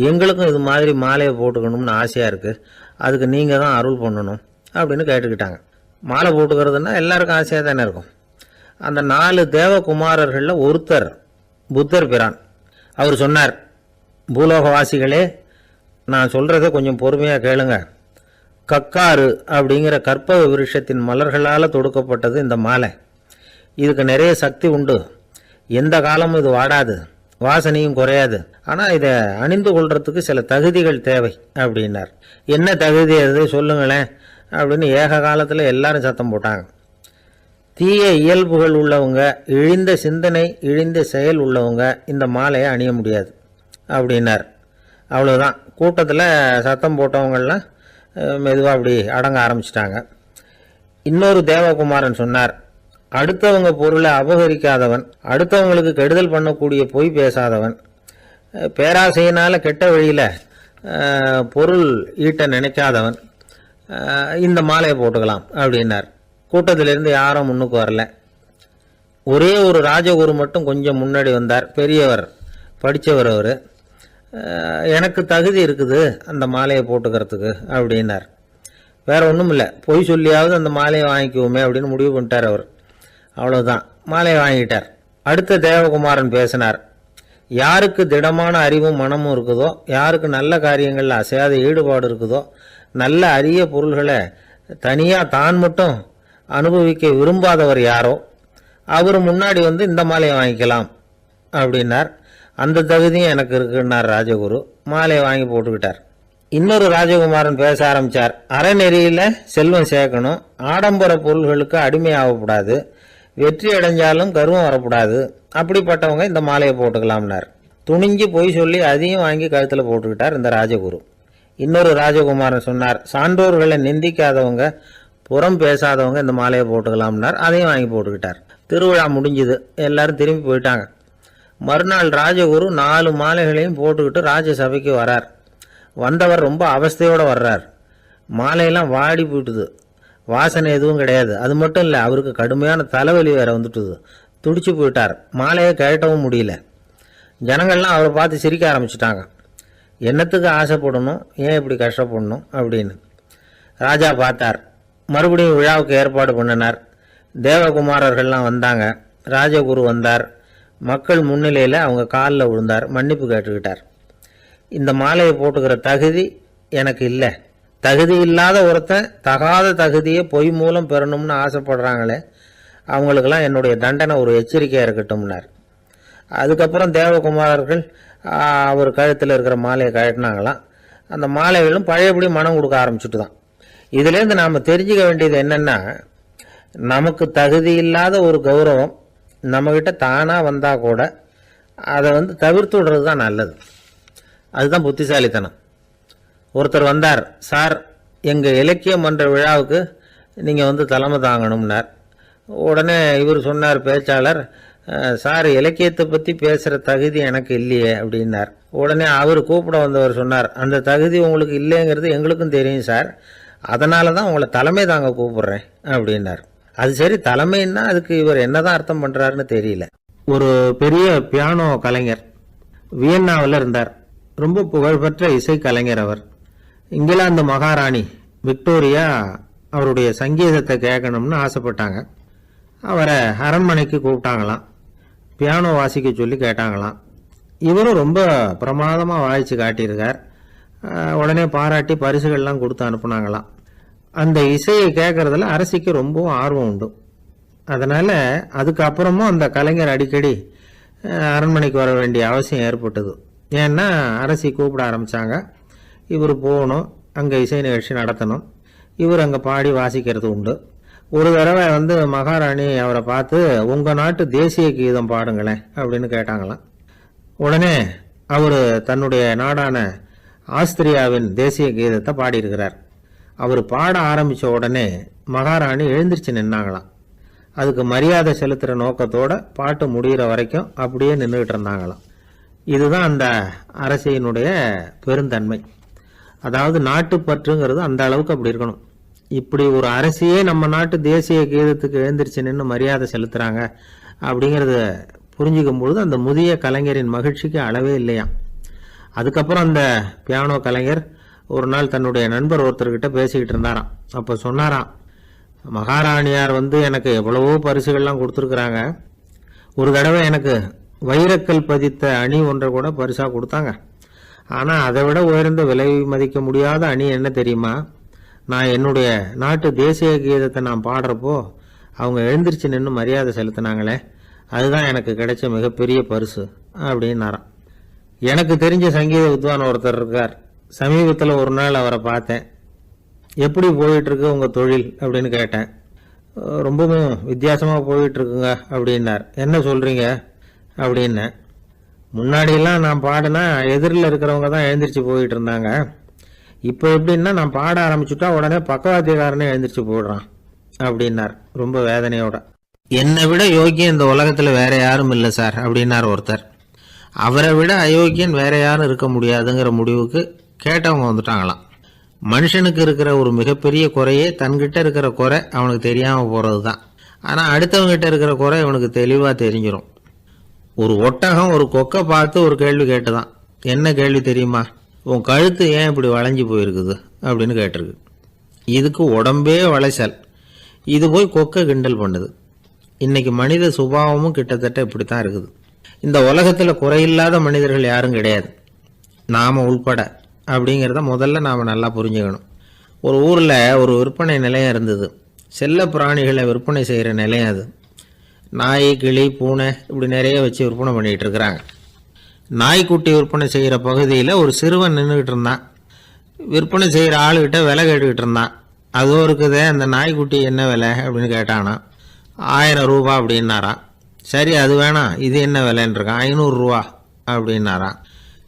எங்களுக்கும் இது மாதிரி மாலையை போட்டுக்கணும்னு ஆசையாக இருக்குது, அதுக்கு நீங்கள் தான் அருள் பண்ணணும் அப்படின்னு கேட்டுக்கிட்டாங்க. மாலை போட்டுக்கிறதுனா எல்லாருக்கும் ஆசையாக தானே இருக்கும். அந்த 4 தேவகுமாரர்களில் ஒருத்தர் புத்தர் பிரான். அவர் சொன்னார், பூலோகவாசிகளே, நான் சொல்கிறத கொஞ்சம் பொறுமையாக கேளுங்க. கக்காரு அப்படிங்கிற கற்பக விருஷத்தின் மலர்களால் தொடுக்கப்பட்டது இந்த மாலை. இதுக்கு நிறைய சக்தி உண்டு. எந்த காலமும் இது வாடாது, வாசனையும் குறையாது. ஆனால் இதை அணிந்து கொள்றதுக்கு சில தகுதிகள் தேவை அப்படின்னார். என்ன தகுதி அது சொல்லுங்களேன் அப்படின்னு ஏக காலத்தில் எல்லாரும் சத்தம் போட்டாங்க. தீய இயல்புகள் உள்ளவங்க, இழிந்த சிந்தனை, இழிந்த செயல் உள்ளவங்க இந்த மாலையை அணிய முடியாது அப்படின்னார். அவ்வளோதான். கூட்டத்தில் சத்தம் போட்டவங்கள்லாம் மெதுவாக அப்படி அடங்க ஆரம்பிச்சிட்டாங்க. இன்னொரு தேவகுமாரன் சொன்னார், அடுத்தவங்க பொருளை அபகரிக்காதவன், அடுத்தவங்களுக்கு கெடுதல் பண்ணக்கூடிய பொய் பேசாதவன், பேராசையினால் கெட்ட வழியில் பொருள் ஈட்ட நினைக்காதவன் இந்த மாலையை போட்டுக்கலாம் அப்படின்னார். கூட்டத்திலிருந்து யாரும் முன்னுக்கு வரல. ஒரே ஒரு ராஜகுரு மட்டும் கொஞ்சம் முன்னாடி வந்தார். பெரியவர், படித்தவர். அவர், எனக்கு தகுதி இருக்குது அந்த மாலையை போட்டுக்கிறதுக்கு அப்படின்னார். வேற ஒன்றும் இல்லை, பொய் சொல்லியாவது அந்த மாலையை வாங்கிக்குவோமே அப்படின்னு முடிவு பண்ணிட்டார் அவர். அவ்வளோதான், மாலையை வாங்கிட்டார். அடுத்த தேவகுமாரன் பேசினார். யாருக்கு திடமான அறிவும் மனமும் இருக்குதோ, யாருக்கு நல்ல காரியங்களில் அசையாத ஈடுபாடு இருக்குதோ, நல்ல அரிய பொருள்களை தனியாக தான் மட்டும் அனுபவிக்க விரும்பாதவர் யாரோ அவர் முன்னாடி வந்து இந்த மாலையை வாங்கிக்கலாம் அப்படின்னார். அந்த தகுதியும் எனக்கு இருக்குன்னார் ராஜகுரு. மாலையை வாங்கி போட்டுக்கிட்டார். இன்னொரு ராஜகுமாரன் பேச ஆரம்பித்தார். அறநெறியில் செல்வம் சேர்க்கணும், ஆடம்பர பொருள்களுக்கு அடிமையாகக்கூடாது, வெற்றி அடைஞ்சாலும் கர்வம் வரக்கூடாது, அப்படிப்பட்டவங்க இந்த மாலையை போட்டுக்கலாம்னார். துணிஞ்சு பொய் சொல்லி அதையும் வாங்கி கழுத்தில் போட்டுக்கிட்டார் இந்த ராஜகுரு. இன்னொரு ராஜகுமாரன் சொன்னார், சான்றோர்களை நிந்திக்காதவங்க, புறம் பேசாதவங்க இந்த மாலையை போட்டுக்கலாம்னார். அதையும் வாங்கி போட்டுக்கிட்டார். திருவிழா முடிஞ்சுது, எல்லாரும் திரும்பி போயிட்டாங்க. மறுநாள் ராஜகுரு 4 மாலைகளையும் போட்டுக்கிட்டு ராஜசபைக்கு வரார். வந்தவர் ரொம்ப அவஸ்தையோடு வர்றார். மாலையெல்லாம் வாடி போயிட்டுது, வாசனை எதுவும் கிடையாது. அது மட்டும் இல்லை, அவருக்கு கடுமையான தலைவலி வேற வந்துட்டுது. துடிச்சு போயிட்டார். மாலையை கழட்டவும் முடியல. ஜனங்கள்லாம் அவரை பார்த்து சிரிக்க ஆரம்பிச்சிட்டாங்க. என்னத்துக்கு ஆசைப்படணும், ஏன் இப்படி கஷ்டப்படணும் அப்படின்னு. ராஜா பார்த்தார். மறுபடியும் விழாவுக்கு ஏற்பாடு பண்ணினார். தேவகுமாரர்கள்லாம் வந்தாங்க. ராஜகுரு வந்தார். மக்கள் முன்னிலையில் அவங்க காலில் விழுந்தார், மன்னிப்பு கேட்டுக்கிட்டார். இந்த மாலையை போட்டுக்கிற தகுதி எனக்கு இல்லை. தகுதி இல்லாத ஒருத்தன் தகாத தகுதியை பொய் மூலம் பெறணும்னு ஆசைப்படுறாங்களே, அவங்களுக்கெல்லாம் என்னுடைய தண்டனை ஒரு எச்சரிக்கையாக இருக்கட்டும்னார். அதுக்கப்புறம் தேவகுமாரர்கள் அவர் கழுத்தில் இருக்கிற மாலையை கழட்டினாங்களாம். அந்த மாலைகளும் பழையபடி மனம் கொடுக்க ஆரம்பிச்சுட்டு தான். இதுலேருந்து நாம் தெரிஞ்சுக்க வேண்டியது என்னென்னா, நமக்கு தகுதி இல்லாத ஒரு கௌரவம் நம்மக்கிட்ட தானாக வந்தால் கூட அதை தவிர்த்து விடுறது தான் நல்லது. அதுதான் புத்திசாலித்தனம். ஒருத்தர் வந்தார். சார், எங்கள் இலக்கிய மன்ற விழாவுக்கு நீங்கள் தலைமை தாங்கணும்னார். உடனே இவர் சொன்னார், பேச்சாளர், சார், இலக்கியத்தை பற்றி பேசுகிற தகுதி எனக்கு இல்லையே அப்படின்னார். உடனே அவர் கூப்பிட வந்தவர் சொன்னார், அந்த தகுதி உங்களுக்கு இல்லைங்கிறது எங்களுக்கும் தெரியும் சார், அதனால தான் உங்களை தலைமை தாங்க கூப்பிடுறேன் அப்படின்னார். அது சரி, தலைமைன்னா அதுக்கு இவர் என்னதான் அர்த்தம் பண்ணுறாருன்னு தெரியல. ஒரு பெரிய பியானோ கலைஞர் வியன்னாவில் இருந்தார். ரொம்ப புகழ்பெற்ற இசை கலைஞர் அவர். இங்கிலாந்து மகாராணி விக்டோரியா அவருடைய சங்கீதத்தை கேட்கணும்னு ஆசைப்பட்டாங்க. அவரை அரண்மனைக்கு கூப்பிட்டாங்களாம். பியானோ வாசிக்க சொல்லி கேட்டாங்களாம். இவரும் ரொம்ப பிரமாதமாக வாய்ச்சி காட்டியிருக்கார். உடனே பாராட்டி பரிசுகள்லாம் கொடுத்து அனுப்புனாங்களாம். அந்த இசையை கேட்கறதுல அரசிக்கு ரொம்பவும் ஆர்வம் உண்டு. அதனால் அதுக்கப்புறமும் அந்த கலைஞர் அடிக்கடி அரண்மனைக்கு வர வேண்டிய அவசியம் ஏற்பட்டது. ஏன்னா அரசி கூப்பிட ஆரம்பித்தாங்க. இவர் போகணும், அங்கே இசை நிகழ்ச்சி நடத்தணும். இவர் அங்கே பாடி வாசிக்கிறது உண்டு. ஒரு தடவை மகாராணி அவரை பார்த்து, உங்கள் நாட்டு தேசிய கீதம் பாடுங்களேன் அப்படின்னு கேட்டாங்களாம். உடனே அவர் தன்னுடைய நாடான ஆஸ்திரியாவின் தேசிய கீதத்தை பாடியிருக்கிறார். அவர் பாட ஆரம்பித்த உடனே மகாராணி எழுந்திரிச்சு நின்னாங்களாம். அதுக்கு மரியாதை செலுத்துகிற நோக்கத்தோடு பாட்டு முடிகிற வரைக்கும் அப்படியே நின்றுக்கிட்டு இருந்தாங்களாம். இதுதான் அந்த அரசியினுடைய பெருந்தன்மை. அதாவது நாட்டுப்பற்றுங்கிறது அந்த அளவுக்கு அப்படி இருக்கணும். இப்படி ஒரு அரசியே நம்ம நாட்டு தேசிய கீதத்துக்கு எழுந்திரிச்சு நின்று மரியாதை செலுத்துகிறாங்க அப்படிங்கிறத புரிஞ்சிக்கும் பொழுது அந்த முதிய கலைஞரின் மகிழ்ச்சிக்கு அளவே இல்லையாம். அதுக்கப்புறம் அந்த பியானோ கலைஞர் ஒரு நாள் தன்னுடைய நண்பர் ஒருத்தர்கிட்ட பேசிக்கிட்டு இருந்தாராம். அப்போ சொன்னாராம், மகாராணியார் எனக்கு எவ்வளவோ பரிசுகள்லாம் கொடுத்துருக்குறாங்க. ஒரு தடவை எனக்கு வைரக்கல் பதித்த அணி ஒன்றை கூட பரிசாக கொடுத்தாங்க. ஆனால் அதை விட உயர்ந்த விலை மதிக்க முடியாத அணி என்ன தெரியுமா? நான் என்னுடைய நாட்டு தேசிய கீதத்தை நான் பாடுறப்போ அவங்க எழுந்திரிச்சு நின்று மரியாதை செலுத்தினாங்களே, அதுதான் எனக்கு கிடைச்ச மிகப்பெரிய பரிசு அப்படின்னாராம். எனக்கு தெரிஞ்ச சங்கீத வித்வான் ஒருத்தர் இருக்கார். சமீபத்தில் ஒரு நாள் அவரை பார்த்தேன். எப்படி போயிட்டுருக்கு உங்கள் தொழில் அப்படின்னு கேட்டேன். ரொம்பவும் வித்தியாசமாக போயிட்டுருக்குங்க அப்படின்னார். என்ன சொல்கிறீங்க அப்படின்னேன். முன்னாடியெல்லாம் நான் பாடினா எதிரில் இருக்கிறவங்க தான் எழுந்திரிச்சு போயிட்டு இருந்தாங்க. இப்போ எப்படின்னா நான் பாட ஆரம்பிச்சுட்டா உடனே பக்கவாத்தியக்காரனே எழுந்திரிச்சு போயிடுறான் அப்படின்னார் ரொம்ப வேதனையோட. என்னை விட யோகியம் இந்த உலகத்தில் வேற யாரும் இல்லை சார் அப்படின்னார் ஒருத்தர். அவரை விட அயோக்கியன் வேற யாரும் இருக்க முடியாதுங்கிற முடிவுக்கு கேட்டவங்க வந்துட்டாங்களாம். மனுஷனுக்கு இருக்கிற ஒரு மிகப்பெரிய குறையே தன்கிட்ட இருக்கிற குறை அவனுக்கு தெரியாமல் போகிறது தான். ஆனால் அடுத்தவங்ககிட்ட இருக்கிற குறை இவனுக்கு தெளிவாக தெரிஞ்சிடும். ஒரு ஒட்டகம் ஒரு கொக்கை பார்த்து ஒரு கேள்வி கேட்டுதான். என்ன கேள்வி தெரியுமா? உன் கழுத்து ஏன் இப்படி வளைஞ்சி போயிருக்குது அப்படின்னு கேட்டிருக்கு. இதுக்கு உடம்பே வளைச்சல். இது போய் கொக்கை கிண்டல் பண்ணுது. இன்னைக்கு மனித சுபாவமும் கிட்டத்தட்ட இப்படித்தான் இருக்குது. இந்த உலகத்தில் குறையில்லாத மனிதர்கள் யாரும் கிடையாது, நாம் உள்பட அப்படிங்கிறத முதல்ல நாம் நல்லா புரிஞ்சுக்கணும். ஒரு ஊரில் ஒரு விற்பனை நிலையம் இருந்தது. செல்ல பிராணிகளை விற்பனை செய்கிற நிலையம் அது. நாய், கிளி, பூனை இப்படி நிறைய வச்சு விற்பனை பண்ணிகிட்டு இருக்கிறாங்க. நாய்க்குட்டி விற்பனை செய்கிற பகுதியில் ஒரு சிறுவன் நின்றுக்கிட்டு இருந்தான். விற்பனை செய்கிற ஆளுகிட்ட விலை கேட்டுக்கிட்டு இருந்தான். அதுவும் இருக்குதே, அந்த நாய்க்குட்டி என்ன விலை அப்படின்னு கேட்டானா. 1000 ரூபா அப்படின்னாரான். சரி, அது வேணாம், இது என்ன விலைன்னு இருக்கான். 500 ரூபா அப்படின்னாரான்.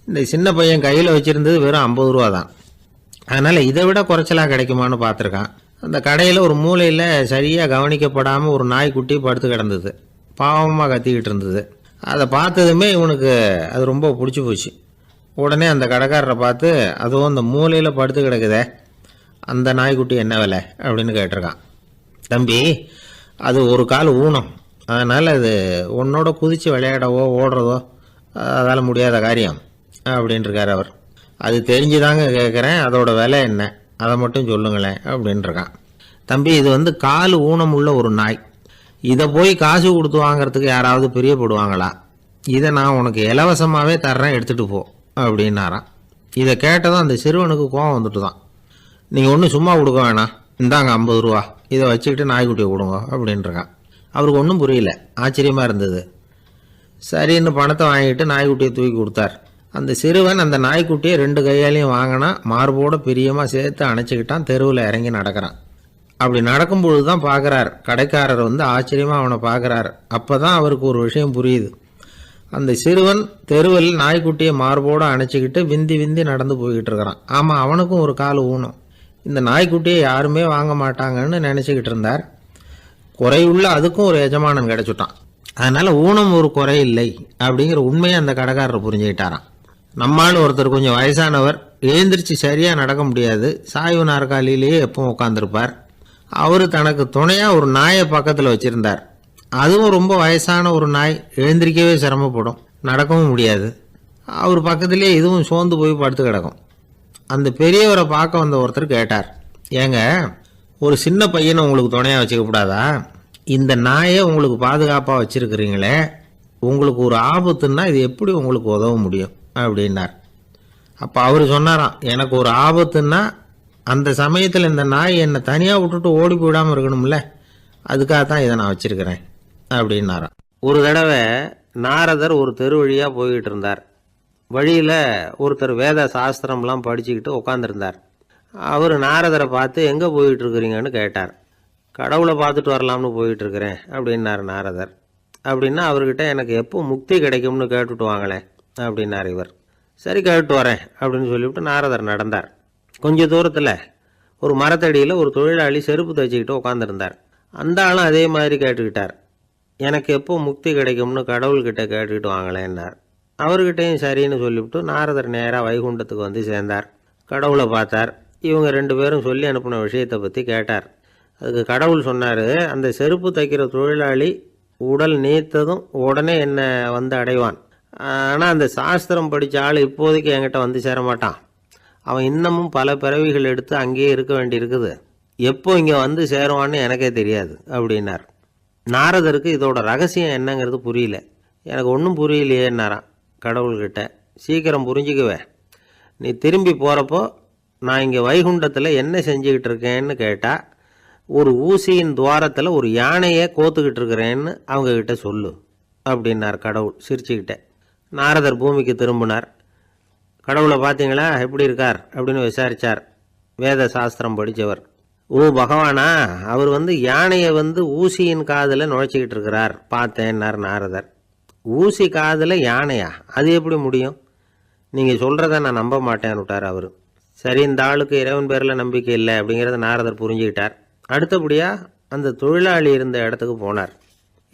இந்த சின்ன பையன் கையில் வச்சுருந்தது வெறும் 50 ரூபா தான். அதனால் இதை விட குறைச்சலாக கிடைக்குமான்னு பார்த்துருக்கான். அந்த கடையில் ஒரு மூலையில் சரியாக கவனிக்கப்படாமல் ஒரு நாய்க்குட்டி படுத்து கிடந்தது. பாவமாக கத்திக்கிட்டு இருந்தது. அதை பார்த்ததுமே இவனுக்கு அது ரொம்ப பிடிச்சி போச்சு. உடனே அந்த கடைக்காரரை பார்த்து, அதுவும் அந்த மூலையில் படுத்து கிடக்குதே அந்த நாய்க்குட்டி என்ன விலை அப்படின்னு கேட்டிருக்கான். தம்பி, அது ஒரு கால் ஊனம், அதனால் அது உன்னோட குதித்து விளையாடவோ ஓடுறதோ அதால் முடியாத காரியம் அப்படின்ட்டுருக்கார் அவர். அது தெரிஞ்சுதாங்க கேட்குறேன், அதோட விலை என்ன அதை மட்டும் சொல்லுங்களேன் அப்படின்ட்டுருக்கான். தம்பி, இது கால் ஊனம் உள்ள ஒரு நாய். இதை போய் காசு கொடுத்து வாங்கிறதுக்கு யாராவது பிரியப்படுவாங்களா? இதை நான் உனக்கு இலவசமாகவே தர்றேன், எடுத்துகிட்டு போ அப்படின்னாரான். இதை கேட்டதும் அந்த சிறுவனுக்கு கோவம் வந்துட்டு தான். நீங்கள் ஒன்றும் சும்மா கொடுக்க வேணாம், இந்தாங்க 50 ரூபா, இதை வச்சுக்கிட்டு நாய்க்குட்டியை கொடுங்க அப்படின்ட்டுருக்கான். அவருக்கு ஒன்றும் புரியல, ஆச்சரியமாக இருந்தது. சரின்னு பணத்தை வாங்கிட்டு நாய்க்குட்டியை தூக்கி கொடுத்தார். அந்த சிறுவன் அந்த நாய்க்குட்டியை 2 கையாலையும் வாங்கினா, மார்போட பிரியமாக சேர்த்து அணைச்சிக்கிட்டான். தெருவில் இறங்கி நடக்கிறான். அப்படி நடக்கும்பொழுது தான் பார்க்குறார், கடைக்காரர் ஆச்சரியமாக அவனை பார்க்குறார். அப்போ தான் அவருக்கு ஒரு விஷயம் புரியுது. அந்த சிறுவன் தெருவில் நாய்க்குட்டியை மார்போடு அணைச்சிக்கிட்டு விந்தி விந்தி நடந்து போய்கிட்டு இருக்கிறான். ஆமாம், அவனுக்கும் ஒரு கால் ஊனம். இந்த நாய்க்குட்டியை யாருமே வாங்க மாட்டாங்கன்னு நினச்சிக்கிட்டு இருந்தார். குறையுள்ள அதுக்கும் ஒரு எஜமானன் கிடச்சிட்டான். அதனால் ஊனம் ஒரு குறை இல்லை அப்படிங்கிற உண்மையை அந்த கடைக்காரர் புரிஞ்சுக்கிட்டாராம். நம்மால் ஒருத்தர் கொஞ்சம் வயசானவர், எழுந்திரிச்சு சரியாக நடக்க முடியாது, சாய்வு நாற்காலியிலேயே எப்பவும் உட்காந்துருப்பார். அவர் தனக்கு துணையாக ஒரு நாயை பக்கத்தில் வச்சுருந்தார். அதுவும் ரொம்ப வயசான ஒரு நாய், எழுந்திரிக்கவே சிரமப்படும், நடக்கவும் முடியாது. அவர் பக்கத்துலேயே இதுவும் சோர்ந்து போய் படுத்து கிடக்கும். அந்த பெரியவரை பார்க்க வந்த ஒருத்தர் கேட்டார், ஏங்க, ஒரு சின்ன பையனை உங்களுக்கு துணையாக வச்சுக்கப்படாதா? இந்த நாயை உங்களுக்கு பாதுகாப்பாக வச்சுருக்கிறீங்களே, உங்களுக்கு ஒரு ஆபத்துன்னா இது எப்படி உங்களுக்கு உதவ முடியும் அப்படின்னார். அப்போ அவர் சொன்னாராம், எனக்கு ஒரு ஆபத்துன்னா அந்த சமயத்தில் இந்த நாய் என்னை தனியாக விட்டுட்டு ஓடி போயிடாமல் இருக்கணும்ல, அதுக்காக தான் இதை நான் வச்சுருக்கிறேன் அப்படின்னாராம். ஒரு தடவை நாரதர் ஒரு தெரு வழியாக போய்கிட்டு இருந்தார். வழியில் ஒருத்தர் வேத சாஸ்திரம்லாம் படிச்சுக்கிட்டு உட்காந்துருந்தார். அவர் நாரதரை பார்த்து, எங்கே போயிட்டு இருக்கிறீங்கன்னு கேட்டார். கடவுளை பார்த்துட்டு வரலாம்னு போயிட்டுருக்கிறேன் அப்படின்னார் நாரதர். அப்படின்னா அவர்கிட்ட, எனக்கு எப்போ முக்தி கிடைக்கும்னு கேட்டுட்டு வாங்களேன் அப்படின்னார் இவர். சரி, கேட்டு வரேன் அப்படின்னு சொல்லிவிட்டு நாரதர் நடந்தார். கொஞ்ச தூரத்தில் ஒரு மரத்தடியில் ஒரு தொழிலாளி செருப்பு தைச்சிக்கிட்டு உட்காந்துருந்தார். அந்த ஆளும் அதே மாதிரி கேட்டுக்கிட்டார், எனக்கு எப்போ முக்தி கிடைக்கும்னு கடவுள்கிட்ட கேட்டுக்கிட்டு வாங்களேன்னார். அவர்கிட்டையும் சரின்னு சொல்லிவிட்டு நாரதர் நேராக வைகுண்டத்துக்கு வந்து சேர்ந்தார். கடவுளை பார்த்தார். இவங்க 2 பேரும் சொல்லி அனுப்பின விஷயத்தை பற்றி கேட்டார். அதுக்கு கடவுள் சொன்னார், அந்த செருப்பு தைக்கிற தொழிலாளி உடல் நீத்ததும் உடனே என்னை வந்து அடைவான். ஆனால் அந்த சாஸ்திரம் படித்த ஆள் இப்போதைக்கு என்கிட்ட வந்து சேரமாட்டான். அவன் இன்னமும் பல பிறவிகள் எடுத்து அங்கேயே இருக்க வேண்டி இருக்குது. எப்போ இங்கே வந்து சேருவான்னு எனக்கே தெரியாது அப்படின்னார். நாரதருக்கு இதோட ரகசியம் என்னங்கிறது புரியல. எனக்கு ஒன்றும் புரியலையேன்னாரான் கடவுள்கிட்ட. சீக்கிரம் புரிஞ்சுக்குவேன், நீ திரும்பி போகிறப்போ நான் இங்கே வைகுண்டத்தில் என்ன செஞ்சுக்கிட்டு இருக்கேன்னு கேட்டால், ஒரு ஊசியின் துவாரத்தில் ஒரு யானையை கோத்துக்கிட்டு இருக்கிறேன்னு அவங்கக்கிட்ட சொல்லு அப்படின்னார் கடவுள் சிரிச்சுக்கிட்டே. நாரதர் பூமிக்கு திரும்பினார். கடவுளை பார்த்தீங்களா, எப்படி இருக்கார் அப்படின்னு விசாரித்தார். வேத சாஸ்திரம் படித்தவர். ஓ பகவானா, அவர் யானையை ஊசியின் காதில் நுழைச்சிக்கிட்டு இருக்கிறார் பார்த்தேன்னார் நாரதர். ஊசி காதில் யானையா? அது எப்படி முடியும்? நீங்கள் சொல்கிறத நான் நம்ப மாட்டேன்னு விட்டார் அவர். சரி, இந்த ஆளுக்கு இறைவன் பேரில் நம்பிக்கை இல்லை அப்படிங்கிறத நாரதர் புரிஞ்சுக்கிட்டார். அடுத்தபடியாக அந்த தொழிலாளி இருந்த இடத்துக்கு போனார்.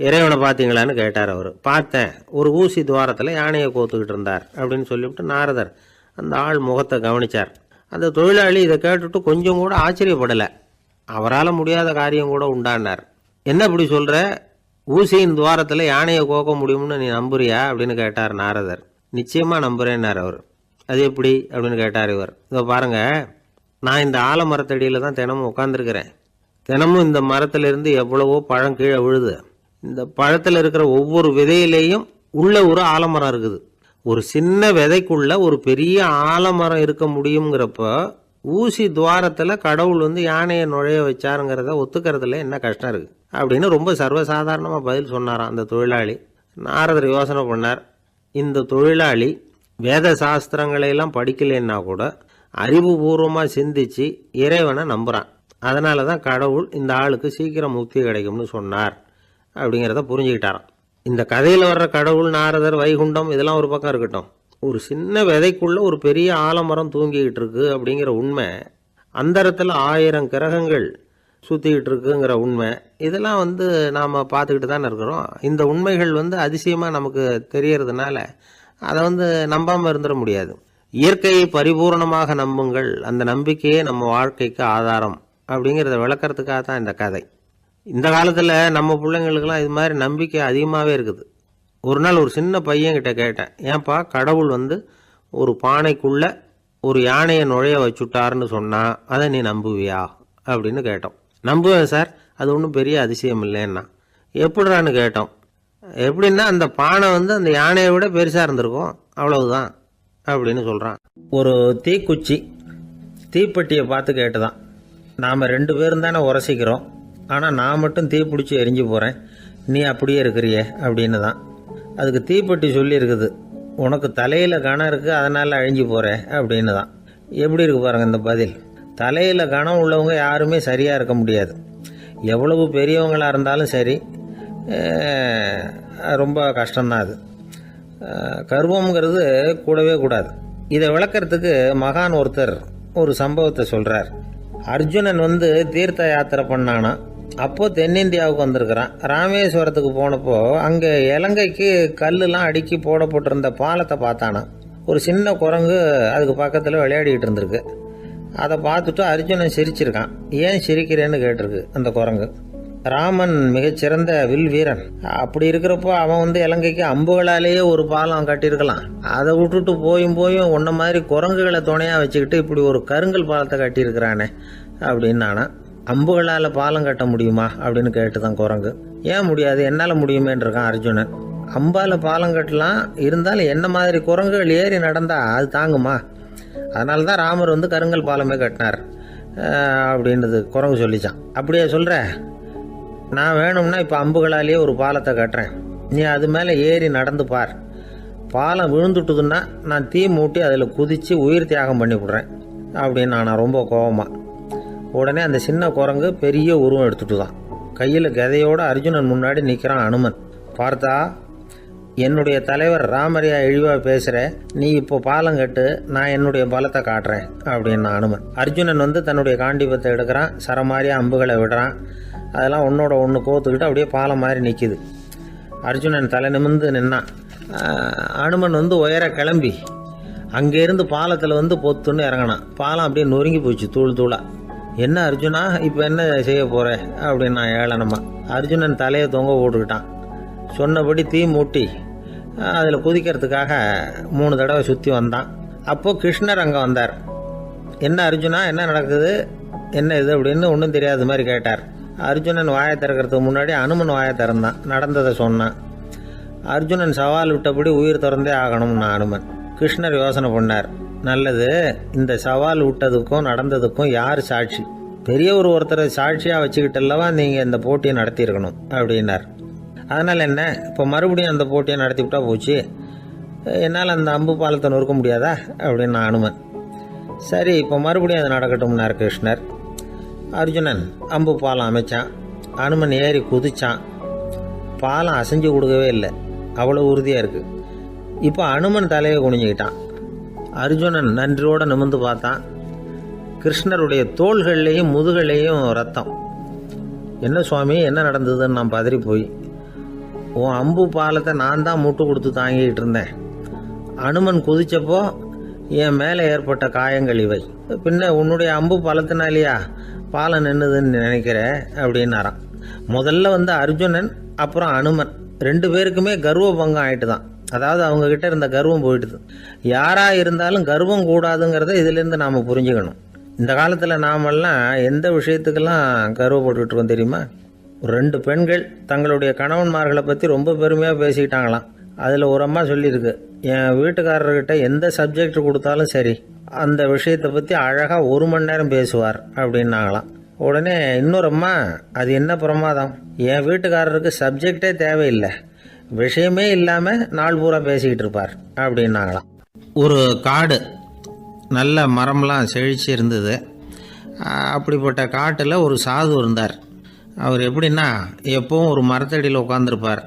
இறைவனை பார்த்தீங்களான்னு கேட்டார் அவர். பார்த்தேன், ஒரு ஊசி துவாரத்தில் யானையை கோத்துக்கிட்டு இருந்தார் அப்படின்னு சொல்லிவிட்டு நாரதர் அந்த ஆள் முகத்தை கவனித்தார். அந்த தொழிலாளி இதை கேட்டுட்டு கொஞ்சம் கூட ஆச்சரியப்படலை. அவரால் முடியாத காரியம் கூட உண்டானார். என்ன இப்படி சொல்கிற, ஊசியின் துவாரத்தில் யானையை கோக்க முடியும்னு நீ நம்புறியா அப்படின்னு கேட்டார் நாரதர். நிச்சயமாக நம்புகிறேன்னார் அவர். அது எப்படி அப்படின்னு கேட்டார் இவர். இதோ பாருங்கள், நான் இந்த ஆலமரத்தடியில் தான் தினமும் உட்காந்துருக்கிறேன். தினமும் இந்த மரத்திலிருந்து எவ்வளவோ பழம் கீழே விழுது. இந்த பழத்தில் இருக்கிற ஒவ்வொரு விதையிலேயும் உள்ள ஒரு ஆலமரம் இருக்குது. ஒரு சின்ன விதைக்குள்ள ஒரு பெரிய ஆலமரம் இருக்க முடியுங்கிறப்ப ஊசி துவாரத்தில் கடவுள் வந்து யானையை நுழைய வச்சாருங்கிறத ஒத்துக்கிறதுல என்ன கஷ்டம் இருக்குது அப்படின்னு ரொம்ப சர்வசாதாரணமாக பதில் சொன்னாராம் அந்த தொழிலாளி. நாரதர் யோசனை பண்ணார், இந்த தொழிலாளி வேத சாஸ்திரங்களையெல்லாம் படிக்கலைன்னா கூட அறிவுபூர்வமாக சிந்திச்சு இறைவனை நம்புகிறான். அதனால தான் கடவுள் இந்த ஆளுக்கு சீக்கிரம் முக்தி கிடைக்கும்னு சொன்னார் அப்படிங்கிறத புரிஞ்சுக்கிட்டாராம். இந்த கதையில் வர்ற கடவுள், நாரதர், வைகுண்டம் இதெல்லாம் ஒரு பக்கம் இருக்கட்டும், ஒரு சின்ன விதைக்குள்ள ஒரு பெரிய ஆலமரம் தூங்கிக்கிட்டு இருக்கு அப்படிங்கிற உண்மை, அந்தரத்தில் 1000 கிரகங்கள் சுற்றிக்கிட்டு இருக்குங்கிற உண்மை, இதெல்லாம் வந்து நாம் பார்த்துக்கிட்டு தானே இருக்கிறோம். இந்த உண்மைகள் வந்து அதிசயமாக நமக்கு தெரியறதுனால அதை வந்து நம்பாமல் இருந்துட முடியாது. இயற்கையை பரிபூர்ணமாக நம்புங்கள், அந்த நம்பிக்கையே நம்ம வாழ்க்கைக்கு ஆதாரம் அப்படிங்கிறத விளக்கறதுக்காக தான் இந்த கதை. இந்த காலத்தில் நம்ம பிள்ளைங்களுக்கெல்லாம் இது மாதிரி நம்பிக்கை அதிகமாகவே இருக்குது. ஒரு நாள் ஒரு சின்ன பையன்கிட்ட கேட்டேன், ஏன்பா கடவுள் வந்து ஒரு பானைக்குள்ளே ஒரு யானையை நுழைய வச்சுட்டாருன்னு சொன்னால் அதை நீ நம்புவியா அப்படின்னு கேட்டோம். நம்புவேன் சார், அது ஒன்றும் பெரிய அதிசயம் இல்லைன்னா. எப்படிறான்னு கேட்டோம். எப்படின்னா அந்த பானை வந்து அந்த யானையை விட பெருசாக இருந்திருக்கும், அவ்வளவுதான் அப்படின்னு சொல்கிறான். ஒரு தீக்குச்சி தீப்பெட்டியை பார்த்து கேட்டுதான், நாம் 2 பேரும் தானே உரசிக்கிறோம், ஆனால் நான் மட்டும் தீ பிடிச்சி எரிஞ்சு போகிறேன், நீ அப்படியே இருக்கிறியே அப்படின்னு தான். அதுக்கு தீப்பெட்டி சொல்லியிருக்குது, உனக்கு தலையில் கணம் இருக்குது அதனால் அழிஞ்சு போகிற அப்படின்னு தான். எப்படி இருக்கு பாருங்கள் இந்த பதில். தலையில் கணம் உள்ளவங்க யாருமே சரியாக இருக்க முடியாது. எவ்வளவு பெரியவங்களாக இருந்தாலும் சரி, ரொம்ப கஷ்டம்தான் அது. கர்வம்ங்கிறது கூடவே கூடாது. இதை விளக்கறதுக்கு மகான் ஒருத்தர் ஒரு சம்பவத்தை சொல்கிறார். அர்ஜுனன் வந்து தீர்த்த யாத்திரை பண்ணானா, அப்போது தென்னிந்தியாவுக்கு வந்திருக்கிறான். ராமேஸ்வரத்துக்கு போனப்போ அங்கே இலங்கைக்கு கல்லுலாம் அடுக்கி போடப்பட்டிருந்த பாலத்தை பார்த்தானா. ஒரு சின்ன குரங்கு அதுக்கு பக்கத்தில் விளையாடிக்கிட்டு இருந்திருக்கு. அதை பார்த்துட்டு அர்ஜுனன் சிரிச்சிருக்கான். ஏன் சிரிக்கிறேன்னு கேட்டிருக்கு அந்த குரங்கு. ராமன் மிகச்சிறந்த வில் வீரன், அப்படி இருக்கிறப்போ அவன் வந்து இலங்கைக்கு அம்புகளாலேயே ஒரு பாலம் கட்டியிருக்கலாம். அதை விட்டுட்டு போயும் உன்ன மாதிரி குரங்குகளை துணையாக வச்சுக்கிட்டு இப்படி ஒரு கருங்கல் பாலத்தை கட்டியிருக்கிறானே அப்படின்னு நானா. அம்புகளால் பாலம் கட்ட முடியுமா அப்படின்னு கேட்டு தான் குரங்கு. ஏன் முடியாது, என்னால் முடியுமேன்னு இருக்கான் அர்ஜுனன். அம்பால் பாலம் கட்டலாம், இருந்தாலும் என்ன மாதிரி குரங்குகள் ஏறி நடந்தா அது தாங்குமா? அதனால தான் ராமர் வந்து கருங்கல் பாலமே கட்டினார் அப்படின்றது குரங்கு சொல்லிச்சான். அப்படியே சொல்கிற, நான் வேணும்னா இப்போ அம்புகளாலேயே ஒரு பாலத்தை கட்டுறேன், நீ அது மேலே ஏறி நடந்து பார். பாலம் விழுந்துட்டுதுன்னா நான் தீ மூட்டி அதில் குதித்து உயிர் தியாகம் பண்ணி விடுறேன் அப்படின்னு நான் ரொம்ப கோபமாக. உடனே அந்த சின்ன குரங்கு பெரிய உருவம் எடுத்துட்டு தான் கையில் கதையோடு அர்ஜுனன் முன்னாடி நிற்கிறான் அனுமன். பார்த்தா, என்னுடைய தலைவர் ராமரையா இழிவாக பேசுகிற, நீ இப்போ பாலம் கட்டு, நான் என்னுடைய பலத்தை காட்டுறேன் அப்படின்னு அனுமன். அர்ஜுனன் வந்து தன்னுடைய காண்டிபத்தை எடுக்கிறான், சரமாரியாக அம்புகளை விடுறான். அதெல்லாம் ஒன்றோட ஒன்று கோத்துக்கிட்டு அப்படியே பாலம் மாதிரி நிற்கிது. அர்ஜுனன் தலை நிமிர்ந்து நின்னான். அனுமன் வந்து உயர கிளம்பி அங்கேருந்து பாலத்தில் வந்து பொத்துன்னு இறங்கினான். பாலம் அப்படியே நொறுங்கி போச்சு தூள் தூளாக. என்ன அர்ஜுனா, இப்போ என்ன செய்ய போகிற அப்படின்னு நான் ஏளனமா. அர்ஜுனன் தலையை தொங்க போட்டுக்கிட்டான். சொன்னபடி தீ மூட்டி அதில் குதிக்கிறதுக்காக 3 தடவை சுற்றி வந்தான். அப்போது கிருஷ்ணர் அங்கே வந்தார். என்ன அர்ஜுனா, என்ன நடக்குது, என்ன இது அப்படின்னு ஒன்றும் தெரியாத மாதிரி கேட்டார். அர்ஜுனன் வாயை திறக்கிறதுக்கு முன்னாடி அனுமன் வாயை திறந்தான், நடந்ததை சொன்னான். அர்ஜுனன் சவால் விட்டபடி உயிர் திறந்தே ஆகணும்னா அனுமன். கிருஷ்ணர் யோசனை பண்ணார், நல்லது, இந்த சவால் விட்டதுக்கும் நடந்ததுக்கும் யார் சாட்சி? பெரியவர் ஒருத்தரை சாட்சியாக வச்சுக்கிட்டல்லவா நீங்கள் இந்த போட்டியை நடத்தியிருக்கணும் அப்படின்னார். அதனால் என்ன, இப்போ மறுபடியும் அந்த போட்டியை நடத்தி விட்டா போச்சு, என்னால் அந்த அம்பு பாலத்தை நொறுக்க முடியாதா அப்படின்னு அனுமன். சரி, இப்போ மறுபடியும் அது நடக்கட்டும்னார் கிருஷ்ணர். அர்ஜுனன் அம்பு பாலம் அமைச்சான். அனுமன் ஏறி குதிச்சான். பாலம் அசைஞ்சு கொடுக்கவே இல்லை, அவ்வளோ உறுதியாக இருக்குது. இப்போ அனுமன் தலையை குனிஞ்சுக்கிட்டான். அர்ஜுனன் நன்றியோடு நிமிர்ந்து பார்த்தான். கிருஷ்ணருடைய தோள்கள்லேயும் முதுகள்லேயும் ரத்தம். என்ன சுவாமி, என்ன நடந்ததுன்னு நான் பதறி போய், உன் அம்பு பாலத்தை நான் தான் முட்டு கொடுத்து தாங்கிக்கிட்டு இருந்தேன். அனுமன் குதிச்சப்போ என் மேலே ஏற்பட்ட காயங்கள் இவை. பின்ன உன்னுடைய அம்பு பாலத்தினாலேயா பாலம் நின்றுதுன்னு நினைக்கிற அப்படின்னாரான். முதல்ல வந்து அர்ஜுனன், அப்புறம் அனுமன் 2 பேருக்குமே கர்வ பங்கம் ஆயிட்டு தான். அதாவது அவங்கக்கிட்ட இருந்த கர்வம் போயிட்டுது. யாராக இருந்தாலும் கர்வம் கூடாதுங்கிறத இதிலேருந்து நாம் புரிஞ்சுக்கணும். இந்த காலத்தில் நாமெல்லாம் எந்த விஷயத்துக்கெல்லாம் கர்வப்பட்டுருக்கோம் தெரியுமா? 2 பெண்கள் தங்களுடைய கணவன்மார்களை பற்றி ரொம்ப பெருமையாக பேசிக்கிட்டாங்களாம். அதில் ஒரு அம்மா சொல்லியிருக்கு, என் வீட்டுக்காரர்கிட்ட எந்த சப்ஜெக்ட் கொடுத்தாலும் சரி அந்த விஷயத்தை பற்றி அழகாக 1 மணி நேரம் பேசுவார் அப்படின்னாங்களாம். உடனே இன்னொரு அம்மா, அது என்ன பிரமாதம், என் வீட்டுக்காரருக்கு சப்ஜெக்டே தேவையில்லை, விஷயமே இல்லாமல் நாள் பூரா பேசிக்கிட்டு இருப்பார் அப்படின்னாங்களாம். ஒரு காடு, நல்ல மரம்லாம் செழிச்சு இருந்தது. அப்படிப்பட்ட காட்டில் ஒரு சாது இருந்தார். அவர் எப்படின்னா எப்பவும் ஒரு மரத்தடியில் உட்காந்துருப்பார்.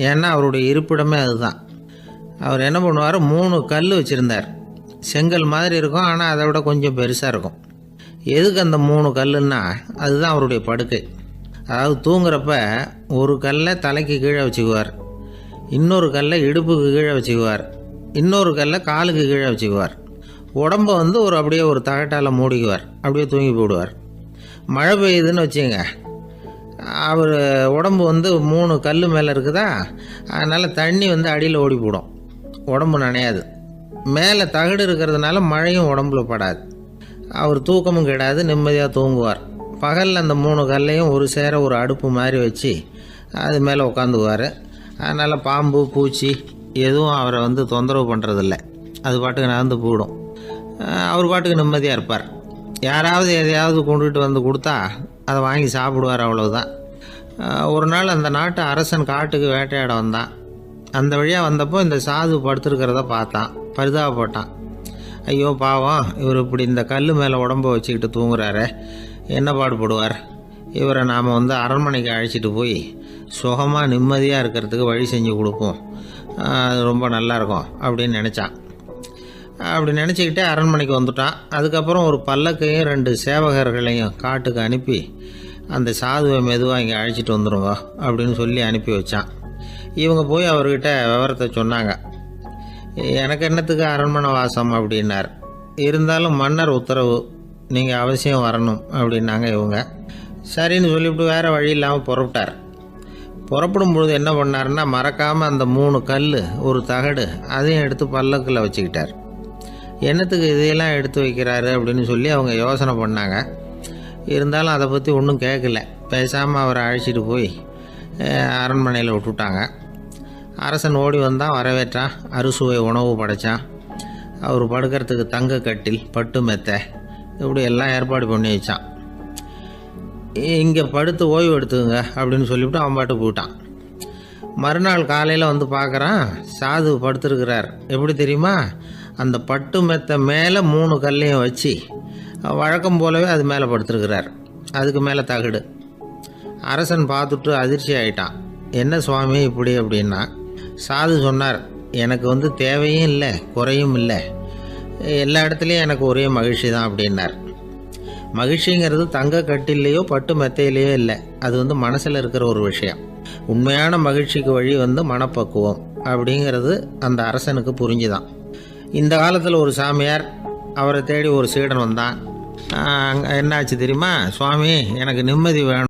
ஏன்னா அவருடைய இருப்பிடமே அதுதான். அவர் என்ன பண்ணுவார், 3 கல் வச்சுருந்தார். செங்கல் மாதிரி இருக்கும், ஆனால் அதை விட கொஞ்சம் பெருசாக இருக்கும். எதுக்கு அந்த 3 கல்லுன்னா அதுதான் அவருடைய படுக்கை. அதாவது தூங்குறப்ப ஒரு கல்லை தலைக்கு கீழே வச்சுக்குவார், இன்னொரு கல்லை இடுப்புக்கு கீழே வச்சுக்குவார், இன்னொரு கல்லை காலுக்கு கீழே வச்சுக்குவார். உடம்பை வந்து அப்படியே ஒரு தகட்டால் மூடிக்குவார், அப்படியே தூங்கி போடுவார். மழை பெய்யுதுன்னு வச்சுங்க, அவர் உடம்பு வந்து 3 கல் மேலே இருக்குதா, அதனால் தண்ணி வந்து அடியில் ஓடி போடும், உடம்பு நனையாது. மேலே தகடு இருக்கிறதுனால மழையும் உடம்புல படாது. அவர் தூக்கமும் கிடாது, நிம்மதியாக தூங்குவார். பகலில் அந்த 3 கல்லையும் ஒரு சேர ஒரு அடுப்பு மாதிரி வச்சு அது மேலே உட்காந்துக்குவார். அதனால் பாம்பு பூச்சி எதுவும் அவரை வந்து தொந்தரவு பண்ணுறதில்ல, அது பாட்டுக்கு நடந்து போயிடும். அவர் பாட்டுக்கு நிம்மதியாக இருப்பார். யாராவது எதையாவது கொண்டுகிட்டு வந்து கொடுத்தா அதை வாங்கி சாப்பிடுவார், அவ்வளவுதான். ஒரு நாள் அந்த நாட்டு அரசன் காட்டுக்கு வேட்டையாட வந்தான். அந்த வழியாக வந்தப்போ இந்த சாது படுத்துருக்கிறத பார்த்தான், பரிதாபப்பட்டான். ஐயோ பாவம், இவர் இப்படி இந்த கல் மேலே உடம்பை வச்சுக்கிட்டு தூங்குறாரு, என்ன பாடுபடுவார், இவரை நாம் வந்து அரண்மனைக்கு அழைச்சிட்டு போய் சுகமாக நிம்மதியாக இருக்கிறதுக்கு வழி செஞ்சு கொடுப்போம், அது ரொம்ப நல்லாயிருக்கும் அப்படின்னு நினச்சான். அப்படி நினச்சிக்கிட்டே அரண்மனைக்கு வந்துட்டான். அதுக்கப்புறம் ஒரு பல்லக்கையும் 2 சேவகர்களையும் காட்டுக்கு அனுப்பி அந்த சாதுவை மெதுவாக இங்கே அழைச்சிட்டு வந்துடுங்க அப்படின்னு சொல்லி அனுப்பி வச்சான். இவங்க போய் அவர்கிட்ட விவரத்தை சொன்னாங்க. எனக்கு என்னத்துக்கு அரண்மனை வாசம் அப்படின்னார். இருந்தாலும் மன்னர் உத்தரவு, நீங்கள் அவசியம் வரணும் அப்படின்னாங்க இவங்க. சரின்னு சொல்லிவிட்டு வேறு வழி இல்லாமல் புறப்பட்டார். புறப்படும் பொழுது என்ன பண்ணாருன்னா, மறக்காமல் அந்த 3 கல் ஒரு தகடு அதையும் எடுத்து பல்லக்கில் வச்சுக்கிட்டார். என்னத்துக்கு இதையெல்லாம் எடுத்து வைக்கிறாரு அப்படின்னு சொல்லி அவங்க யோசனை பண்ணாங்க. இருந்தாலும் அதை பற்றி ஒன்றும் கேட்கல. பேசாமல் அவரை அழைச்சிட்டு போய் அரண்மனையில் விட்டுட்டாங்க. அரசன் ஓடி வந்தான், வரவேற்றான், அறுசுவை உணவு படைத்தான். அவர் படுக்கிறதுக்கு தங்க கட்டில், பட்டு மெத்தை, இப்படி எல்லாம் ஏற்பாடு பண்ணி வச்சான். இங்கே படுத்து ஓய்வு எடுத்துங்க அப்படின்னு சொல்லிவிட்டு அவன் பாட்டு போயிட்டான். மறுநாள் காலையில் வந்து பார்க்குறான், சாது படுத்துருக்கிறார். எப்படி தெரியுமா, அந்த பட்டு மெத்தை மேலே 3 கல்லையும் வச்சு வழக்கம் போலவே அது மேலே படுத்துருக்கிறார், அதுக்கு மேலே தகடு. அரசன் பார்த்துட்டு அதிர்ச்சி ஆகிட்டான். என்ன சுவாமி இப்படி அப்படின்னா, சாது சொன்னார், எனக்கு வந்து தேவையும் இல்லை குறையும் இல்லை, எல்லா இடத்துலையும் எனக்கு ஒரே மகிழ்ச்சி தான் அப்படின்னார். மகிழ்ச்சிங்கிறது தங்க கட்டிலேயோ பட்டு மெத்தையிலேயோ இல்லை, அது வந்து மனசில் இருக்கிற ஒரு விஷயம். உண்மையான மகிழ்ச்சிக்கு வழி வந்து மனப்பக்குவம் அப்படிங்கிறது அந்த அரசனுக்கு புரிஞ்சுதான். இந்த காலத்தில் ஒரு சாமியார், அவரை தேடி ஒரு சீடன் வந்தான். என்னாச்சு தெரியுமா, சுவாமி எனக்கு நிம்மதி வேணும்